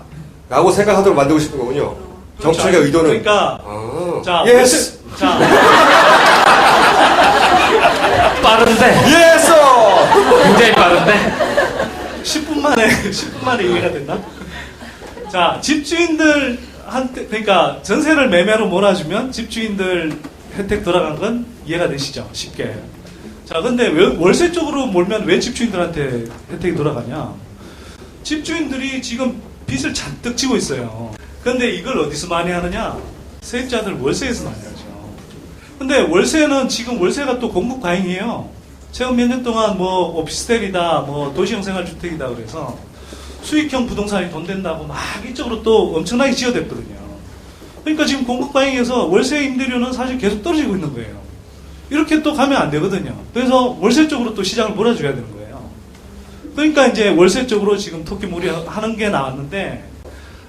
라고 생각하도록 만들고 싶은 거군요. 그렇죠. 정책의 의도는. 그러니까 자, 예스! 자, 빠른데? 예스! 굉장히 빠른데? 10분 만에 이해가 된다? 자, 집주인들한테, 그러니까 전세를 매매로 몰아주면 집주인들 혜택 돌아간 건 이해가 되시죠? 쉽게. 자, 근데 월세 쪽으로 몰면 왜 집주인들한테 혜택이 돌아가냐? 집주인들이 지금 빚을 잔뜩 지고 있어요. 근데 이걸 어디서 많이 하느냐? 세입자들 월세에서 많이 하죠. 근데 월세는 지금 월세가 또 공급 과잉이에요. 최근 몇 년 동안 뭐 오피스텔이다, 뭐 도시형 생활주택이다 그래서 수익형 부동산이 돈 된다고 막 이쪽으로 또 엄청나게 지어댔거든요. 그러니까 지금 공급 과잉에서 월세 임대료는 사실 계속 떨어지고 있는 거예요. 이렇게 또 가면 안 되거든요. 그래서 월세 쪽으로 또 시장을 몰아줘야 되는 거예요. 그러니까 이제 월세 쪽으로 지금 토끼몰이 하는 게 나왔는데,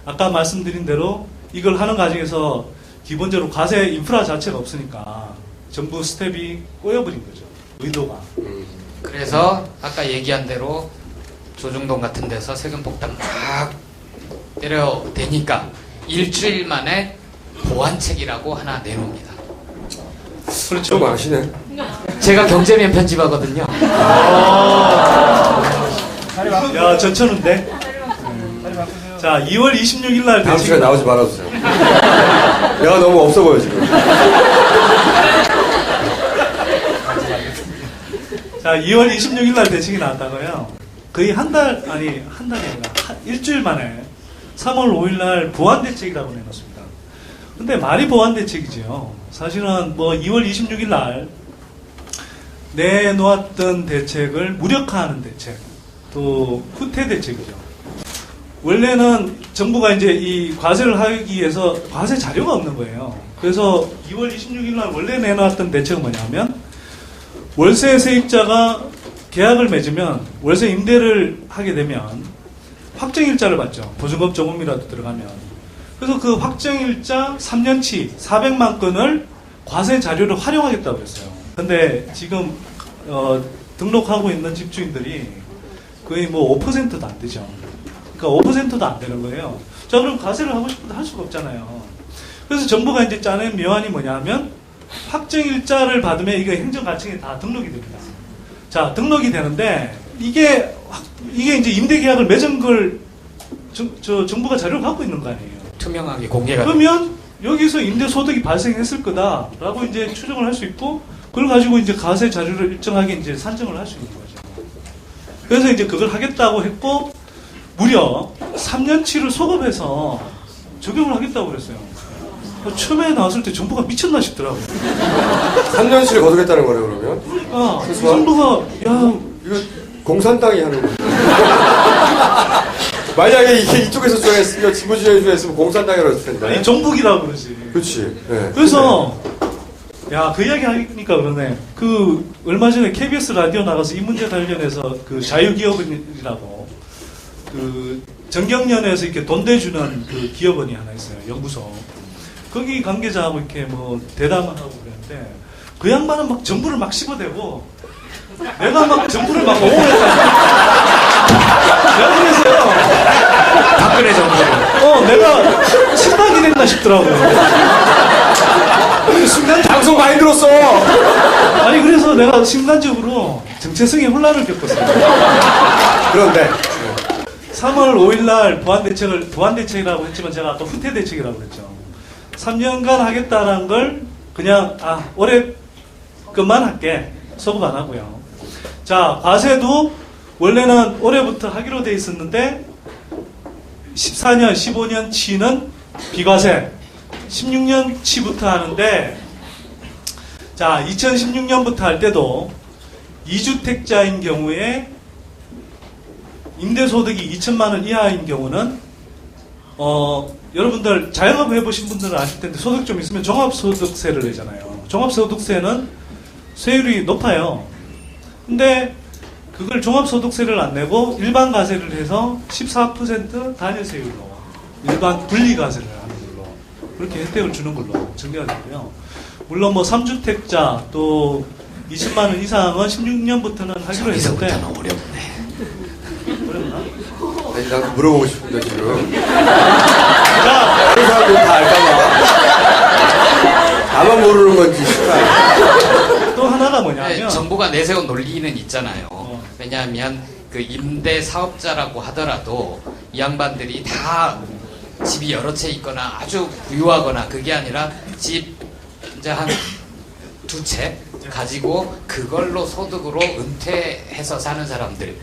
아까 말씀드린 대로 이걸 하는 과정에서 기본적으로 과세 인프라 자체가 없으니까 정부 스텝이 꼬여버린 거죠. 의도가. 그래서 아까 얘기한 대로 조중동 같은 데서 세금 폭탄 막 때려대니까 일주일 만에 보완책이라고 하나 내놓습니다. 그렇죠. 좀 아시네. 제가 경제면 편집하거든요. 야, 전천후인데. 자, 2월 26일 날 다음 시간에 나오지 말아주세요. 내가 너무 없어 보여, 지금. 자, 2월 26일 날 대책이 나왔다고요. 거의 한 달이 아니라 일주일 만에 3월 5일 날 보완 대책이라고 내놓습니다. 근데 말이 보완 대책이지요. 사실은 뭐 2월 26일 날 내놓았던 대책을 무력화하는 대책, 또 후퇴 대책이죠. 원래는 정부가 이제 이 과세를 하기 위해서 과세 자료가 없는 거예요. 그래서 2월 26일 날 원래 내놓았던 대책은 뭐냐면, 월세 세입자가 계약을 맺으면, 월세 임대를 하게 되면 확정일자를 받죠. 보증금 조금이라도 들어가면. 그래서 그 확정일자 3년치 400만 건을 과세 자료로 활용하겠다고 그랬어요. 근데 지금 등록하고 있는 집주인들이 거의 뭐 5%도 안 되죠. 그러니까 5%도 안 되는 거예요. 자, 그럼 과세를 하고 싶어도 할 수가 없잖아요. 그래서 정부가 이제 짜낸 묘안이 뭐냐면, 확정일자를 받으면 이게 행정가청에 다 등록이 됩니다. 자, 등록이 되는데, 이게 이제 임대계약을 맺은 걸 정부가 자료를 갖고 있는 거 아니에요. 투명하게 공개가 그러면 여기서 임대소득이 발생했을 거다라고 이제 추정을 할 수 있고, 그걸 가지고 이제 과세 자료를 일정하게 이제 산정을 할 수 있는 거죠. 그래서 이제 그걸 하겠다고 했고, 무려 3년치를 소급해서 적용을 하겠다고 그랬어요. 처음에 나왔을 때 정부가 미쳤나 싶더라고요. 3년치를 거두겠다는 거래요, 그러면? 아, 이 정부가, 야, 이거 공산 땅이 하는 거예요. 만약에 이게 이쪽에서 주장했으면, 진보진영이 주장했으면 공산 땅이라고 했을 텐데. 아니, 정북이라고 그러지. 그렇지. 네. 그래서, 야, 그 이야기 하니까 그러네. 얼마 전에 KBS 라디오 나가서 이 문제 관련해서 자유기업원이라고, 정경련에서 이렇게 돈 대주는 기업원이 하나 있어요. 연구소. 거기 관계자하고 이렇게 뭐 대담을 하고 그랬는데, 그 양반은 막 정부를 막 씹어대고, 내가 막 정부를 막 옹호했잖아. 내가 그랬어요. 박근혜 정부로. 내가 침박이 됐나 싶더라고요. 순간 방송 많이 들었어! 아니, 그래서 내가 순간적으로 정체성의 혼란을 겪었어요. 그런데. 3월 5일 날 보완대책이라고 했지만 제가 아까 후퇴대책이라고 했죠. 3년간 하겠다는 걸 그냥, 올해 것만 할게. 소급 안 하고요. 자, 과세도 원래는 올해부터 하기로 돼 있었는데, 14년, 15년 치는 비과세, 16년 치부터 하는데, 자, 2016년부터 할 때도 2주택자인 경우에 임대소득이 2천만 원 이하인 경우는 여러분들 자영업 해보신 분들은 아실 텐데, 소득 좀 있으면 종합소득세를 내잖아요. 종합소득세는 세율이 높아요. 근데 그걸 종합소득세를 안 내고 일반 과세를 해서 14% 단위세율로 일반 분리과세를 하는 걸로 그렇게 혜택을 주는 걸로 정리가 되고요. 물론 뭐 3주택자 또 20만 원 이상은 16년부터는 하기로 했는데, 여기서부터는 어렵네. 아니, 난 물어보고 싶은데, 지금. 자, 다른 사람들이 다 알까봐. 나만 모르는 건지, 싫어요. 또 하나가 뭐냐면, 네, 정부가 내세운 논리는 있잖아요. 왜냐하면 그 임대 사업자라고 하더라도 이 양반들이 다 집이 여러 채 있거나 아주 부유하거나 그게 아니라 집 이제 한 2채 가지고 그걸로 소득으로 은퇴해서 사는 사람들,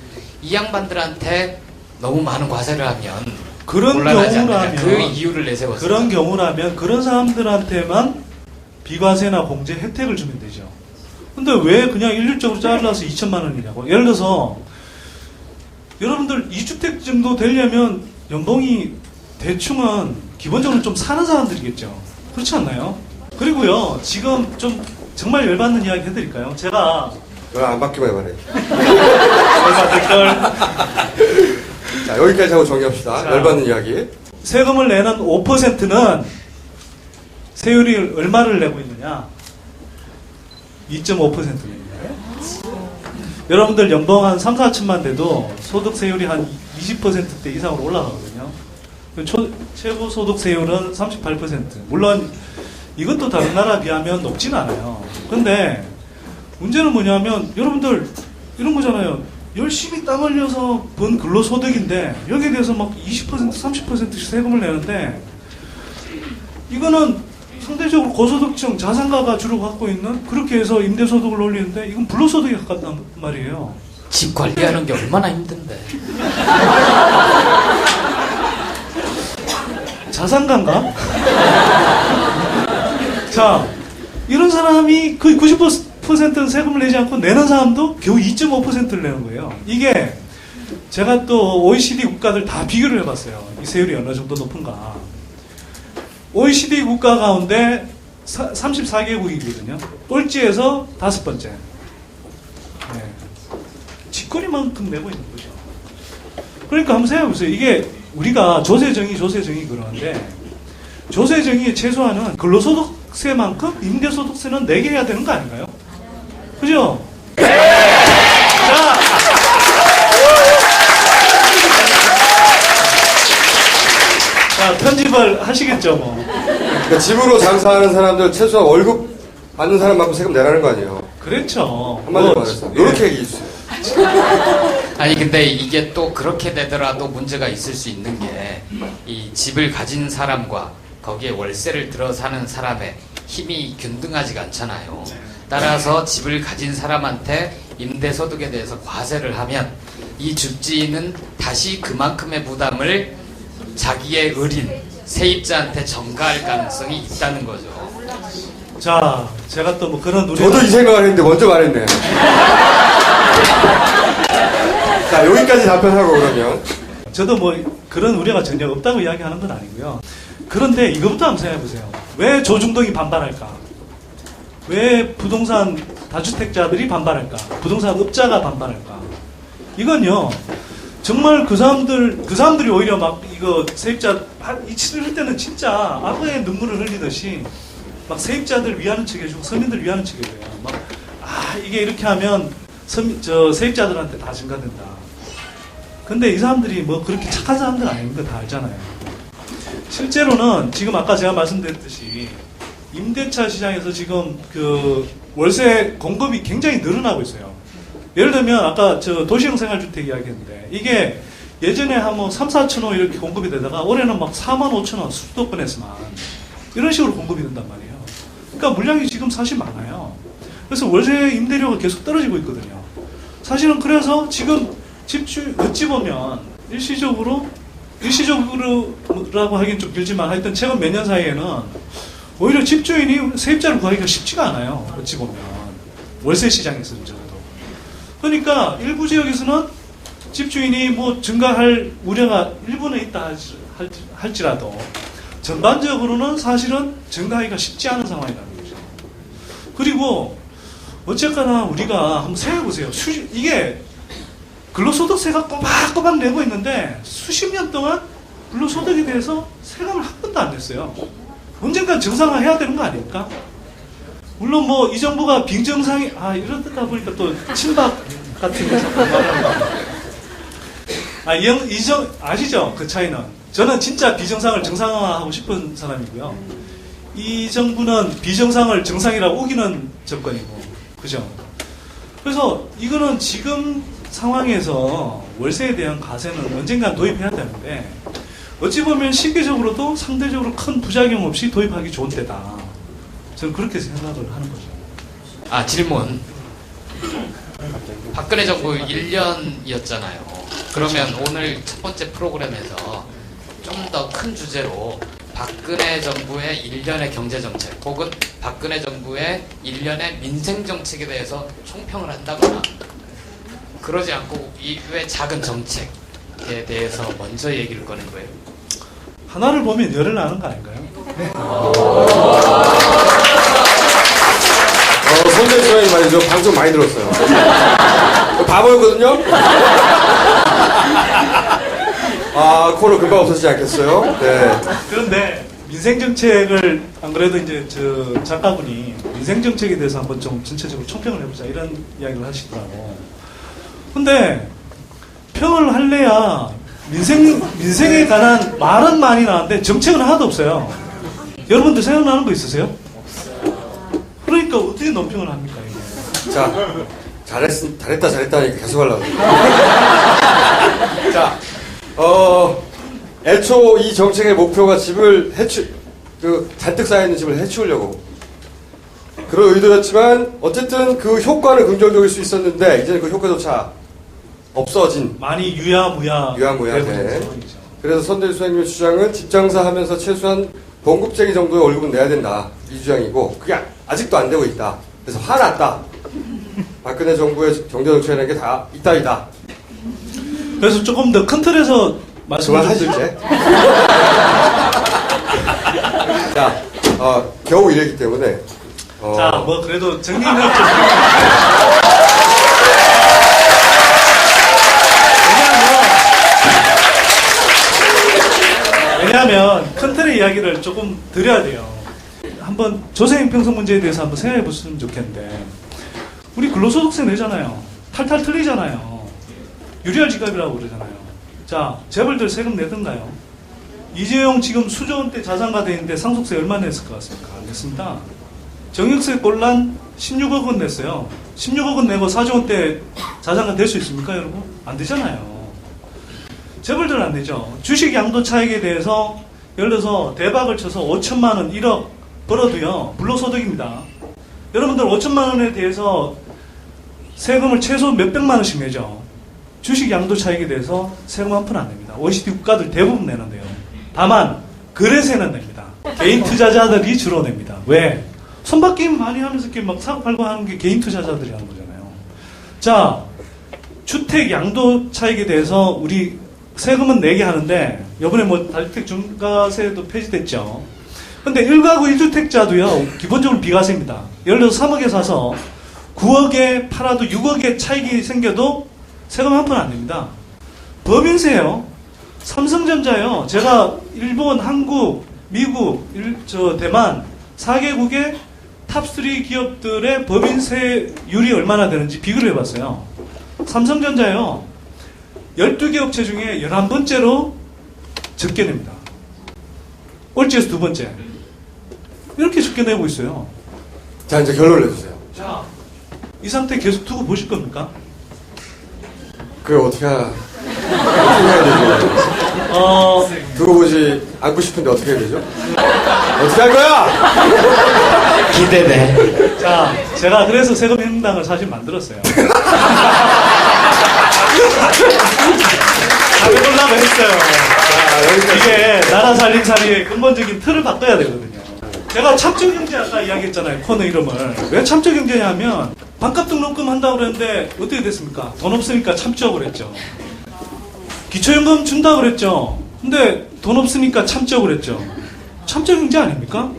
이 양반들한테 너무 많은 과세를 하면 그런 곤란하지 않느냐. 경우라면, 그 이유를 내세웠어요. 그런 경우라면 그런 사람들한테만 비과세나 공제 혜택을 주면 되죠. 근데 왜 그냥 일률적으로 잘라서 2천만 원이냐고. 예를 들어서 여러분들 2주택 정도 되려면 연봉이 대충은 기본적으로 좀 사는 사람들이겠죠. 그렇지 않나요? 그리고요, 지금 좀 정말 열받는 이야기 해드릴까요? 제가 안 바뀌면 해봐래. 댓글 자, 여기까지 하고 정리합시다. 자. 열받는 이야기. 세금을 내는 5%는 세율이 얼마를 내고 있느냐? 2.5%입니다. 여러분들 연봉 한 3, 4천만 돼도 소득 세율이 한 20%대 이상으로 올라가거든요. 최고 소득 세율은 38%. 물론 이것도 다른 나라에 비하면 높진 않아요. 근데 문제는 뭐냐면 여러분들 이런 거잖아요. 열심히 땀 흘려서 번 근로소득인데 여기에 대해서 막 20%, 30%씩 세금을 내는데 이거는 상대적으로 고소득층 자산가가 주로 갖고 있는 그렇게 해서 임대소득을 올리는데 이건 불로소득에 가깝단 말이에요. 집 관리하는 게 얼마나 힘든데. 자산가인가? 자, 이런 사람이 거의 90%는 세금을 내지 않고 내는 사람도 겨우 2.5%를 내는 거예요. 이게 제가 또 OECD 국가들 다 비교를 해봤어요. 이 세율이 어느 정도 높은가. OECD 국가 가운데 34개국이거든요. 꼴찌에서 5번째. 네. 쥐꼬리만큼 내고 있는 거죠. 그러니까 한번 생각해보세요. 이게 우리가 조세정의 그러는데 조세정의의 최소한은 근로소득세만큼 임대소득세는 내게 해야 되는 거 아닌가요? 그죠? 자, 편집을 하시겠죠, 뭐. 그러니까 집으로 장사하는 사람들 최소한 월급 받는 사람만큼 세금 내라는 거 아니에요? 그렇죠. 한마디로 말해서. 이렇게 얘기해 주세요. 아니 근데 이게 또 그렇게 되더라도 문제가 있을 수 있는 게 이 집을 가진 사람과 거기에 월세를 들어 사는 사람의 힘이 균등하지가 않잖아요. 따라서 집을 가진 사람한테 임대소득에 대해서 과세를 하면 이 줍지인은 다시 그만큼의 부담을 자기의 을인 세입자한테 전가할 가능성이 있다는 거죠. 자, 제가 또 뭐 그런 우려. 저도 이 생각을 했는데 먼저 말했네. 자, 여기까지 답변하고 그러면. 저도 뭐 그런 우려가 전혀 없다고 이야기하는 건 아니고요. 그런데 이것부터 한번 생각해보세요. 왜 조중동이 반발할까? 왜 부동산 다주택자들이 반발할까? 부동산 업자가 반발할까? 이건요, 정말 그 사람들이 오히려 막 이거 세입자, 이 치를 때는 진짜 악어의 눈물을 흘리듯이 막 세입자들 위하는 척 해주고 서민들 위하는 척 해줘요. 막, 이게 이렇게 하면 세입자들한테 다 증가된다. 근데 이 사람들이 뭐 그렇게 착한 사람들 아닌 거 다 알잖아요. 실제로는 지금 아까 제가 말씀드렸듯이 임대차 시장에서 지금 그 월세 공급이 굉장히 늘어나고 있어요. 예를 들면 아까 저 도시형 생활주택 이야기했는데 이게 예전에 한 뭐 3, 4천 원 이렇게 공급이 되다가 올해는 막 4만 5천 원 수도권에서만 이런 식으로 공급이 된단 말이에요. 그러니까 물량이 지금 사실 많아요. 그래서 월세 임대료가 계속 떨어지고 있거든요. 사실은 그래서 지금 집주 어찌 보면 일시적으로라고 하긴 좀 길지만 하여튼 최근 몇 년 사이에는 오히려 집주인이 세입자를 구하기가 쉽지가 않아요. 어찌 보면 월세 시장에서는 적어도. 그러니까 일부 지역에서는 집주인이 뭐 증가할 우려가 일부는 있다 할지라도 전반적으로는 사실은 증가하기가 쉽지 않은 상황이라는 거죠. 그리고 어쨌거나 우리가 한번 생각해보세요. 이게 근로소득세가 꼬박꼬박 내고 있는데 수십 년 동안 근로소득에 대해서 세금을 한 번도 안 냈어요. 언젠간 정상화해야 되는 거 아닙니까? 물론 뭐 이 정부가 빈정상이 이러다 보니까 또 친박 같은 거 자꾸 말합니다. 아시죠? 그 차이는. 저는 진짜 비정상을 정상화하고 싶은 사람이고요. 이 정부는 비정상을 정상이라고 우기는 정권이고, 그죠? 그래서 이거는 지금 상황에서 월세에 대한 과세는 언젠간 도입해야 되는데 어찌 보면 시기적으로도 상대적으로 큰 부작용 없이 도입하기 좋은 때다. 저는 그렇게 생각을 하는 거죠. 질문. 박근혜 정부 1년이었잖아요. 그러면 오늘 첫 번째 프로그램에서 좀 더 큰 주제로 박근혜 정부의 1년의 경제정책 혹은 박근혜 정부의 1년의 민생정책에 대해서 총평을 한다거나 그러지 않고 이 왜 작은 정책에 대해서 먼저 얘기를 꺼낸 거예요? 하나를 보면 열을 나는 거 아닌가요? 손대일 소장님 말이죠. 방송 많이 들었어요. 바보였거든요? 아, 코너 금방 없어지지 않겠어요? 네. 그런데 민생정책을 안 그래도 이제 저 작가분이 민생정책에 대해서 한번 좀 전체적으로 총평을 해보자 이런 이야기를 하시더라고. 근데 평을 할래야 민생에 관한 말은 많이 나왔는데 정책은 하나도 없어요. 여러분들 생각나는 거 있으세요? 그러니까 어떻게 논평을 합니까 이게? 자, 잘했다 하니까 계속 하려고. 자, 애초 이 정책의 목표가 집을 잔뜩 쌓여있는 집을 해치우려고. 그런 의도였지만, 어쨌든 그 효과는 긍정적일 수 있었는데, 이제는 그 효과조차 없어진. 많이 유야무야 유야무야, 되고 있는 네. 상황이죠. 그래서 선대일 소장님의 주장은 집장사 하면서 최소한 봉급쟁이 정도의 월급은 내야 된다. 이 주장이고, 그게 아직도 안 되고 있다. 그래서 화났다. 박근혜 정부의 경제정책이라는 게 다 이따위다. 그래서 조금 더 큰 틀에서 말씀을 좀 그만하시죠. 자, 겨우 이랬기 때문에. 자, 뭐 그래도 정리는 좀. 왜냐하면 큰 틀의 이야기를 조금 드려야 돼요. 한번 조세형평성 문제에 대해서 한번 생각해 보시면 좋겠는데, 우리 근로소득세 내잖아요. 탈탈 틀리잖아요. 유리할 지갑이라고 그러잖아요. 자, 재벌들 세금 내던가요? 이재용 지금 수조 원대 자산가 돼 있는데 상속세 얼마 냈을 것 같습니까? 안 냈습니다. 정액세 곤란 16억 원 냈어요. 16억 원 내고 4조 원대 자산가 될 수 있습니까, 여러분? 안 되잖아요. 재벌들은 안 되죠. 주식 양도 차익에 대해서 예를 들어서 대박을 쳐서 5천만 원, 1억 벌어도요, 불로소득입니다. 여러분들 5천만 원에 대해서 세금을 최소 몇백만 원씩 내죠. 주식 양도 차익에 대해서 세금 한 푼 안 냅니다. OECD 국가들 대부분 내는데요. 다만 거래세는 냅니다. 개인 투자자들이 주로 냅니다. 왜? 손바뀜 많이 하면서 이렇게 막 사고 팔고 하는 게 개인 투자자들이 하는 거잖아요. 자, 주택 양도 차익에 대해서 우리 세금은 내게 하는데, 이번에 뭐 다주택 중과세도 폐지됐죠. 근데 1가구 1주택자도요, 기본적으로 비과세입니다. 예를 들어서 3억에 사서 9억에 팔아도 6억의 차익이 생겨도 세금 한 푼 안 냅니다. 법인세요. 삼성전자요. 제가 일본, 한국, 미국, 대만 4개국의 탑3 기업들의 법인세율이 얼마나 되는지 비교를 해봤어요. 삼성전자요. 12개 업체 중에 11번째로 적게 냅니다. 꼴찌에서 2번째. 이렇게 적게 내고 있어요. 자, 이제 결론을 내주세요. 자, 이 상태 계속 두고 보실 겁니까? 그걸 어떻게 해야 되죠? 두고 보지 않고 싶은데 어떻게 해야 되죠? 어떻게 할 거야? 기대돼. 자, 제가 그래서 세금혁명당을 사실 만들었어요. 해보려고 했어요. 이게 나라 살림살이의 근본적인 틀을 바꿔야 되거든요. 제가 참적경제 아까 이야기했잖아요. 코너 이름을. 왜 참적경제냐면 반값 등록금 한다고 그랬는데 어떻게 됐습니까? 돈 없으니까 참적을 했죠. 기초연금 준다고 그랬죠. 근데 돈 없으니까 참적을 했죠. 참적경제 아닙니까?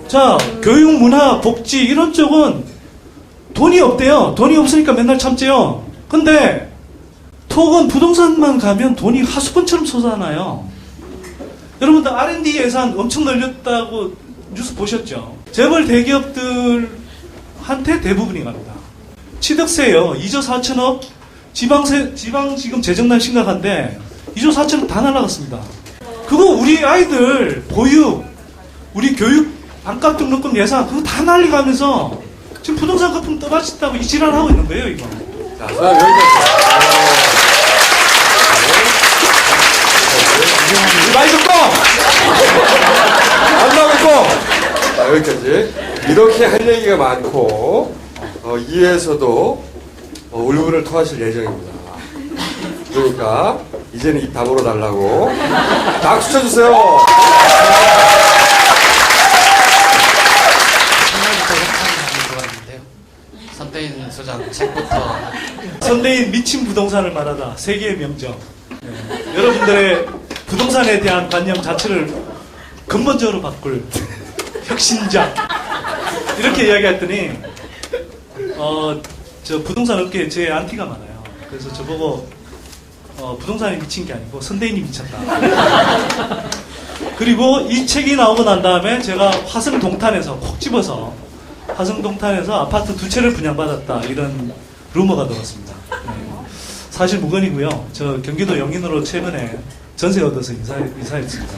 자, 교육, 문화, 복지 이런 쪽은 돈이 없대요. 돈이 없으니까 맨날 참재요. 근데 톡은 부동산만 가면 돈이 하수분처럼 솟아나요. 여러분들 R&D 예산 엄청 늘렸다고 뉴스 보셨죠? 재벌 대기업들한테 대부분이 갑니다. 취득세요. 2조 4천억. 지방 지금 재정난 심각한데 2조 4천억 다 날라갔습니다. 그거 우리 아이들 보육, 우리 교육 반값 등록금 예산 그거 다 날리가면서 지금 부동산 거품 떠받친다고 이 지랄 하고 있는 거예요, 이거. 자, 그럼 여기까지. 많이 듣고! 안 나오고! 자, 여기까지. 이렇게 할 얘기가 많고, 이에서도 울분을 토하실 예정입니다. 그러니까, 이제는 입 다물어 달라고. 박수 쳐주세요! 선대인 소장 책부터 선대인 미친 부동산을 말하다 세계의 명적. 네. 여러분들의 부동산에 대한 관념 자체를 근본적으로 바꿀 혁신자 이렇게 이야기했더니 저 부동산 업계에 제 안티가 많아요. 그래서 저보고 부동산이 미친 게 아니고 선대인이 미쳤다. 그리고 이 책이 나오고 난 다음에 제가 화성동탄에서 콕 집어서 화성동탄에서 아파트 2채를 분양받았다 이런 루머가 들었습니다. 사실 무건이고요. 저 경기도 영인으로 최근에 전세 얻어서 이사했습니다.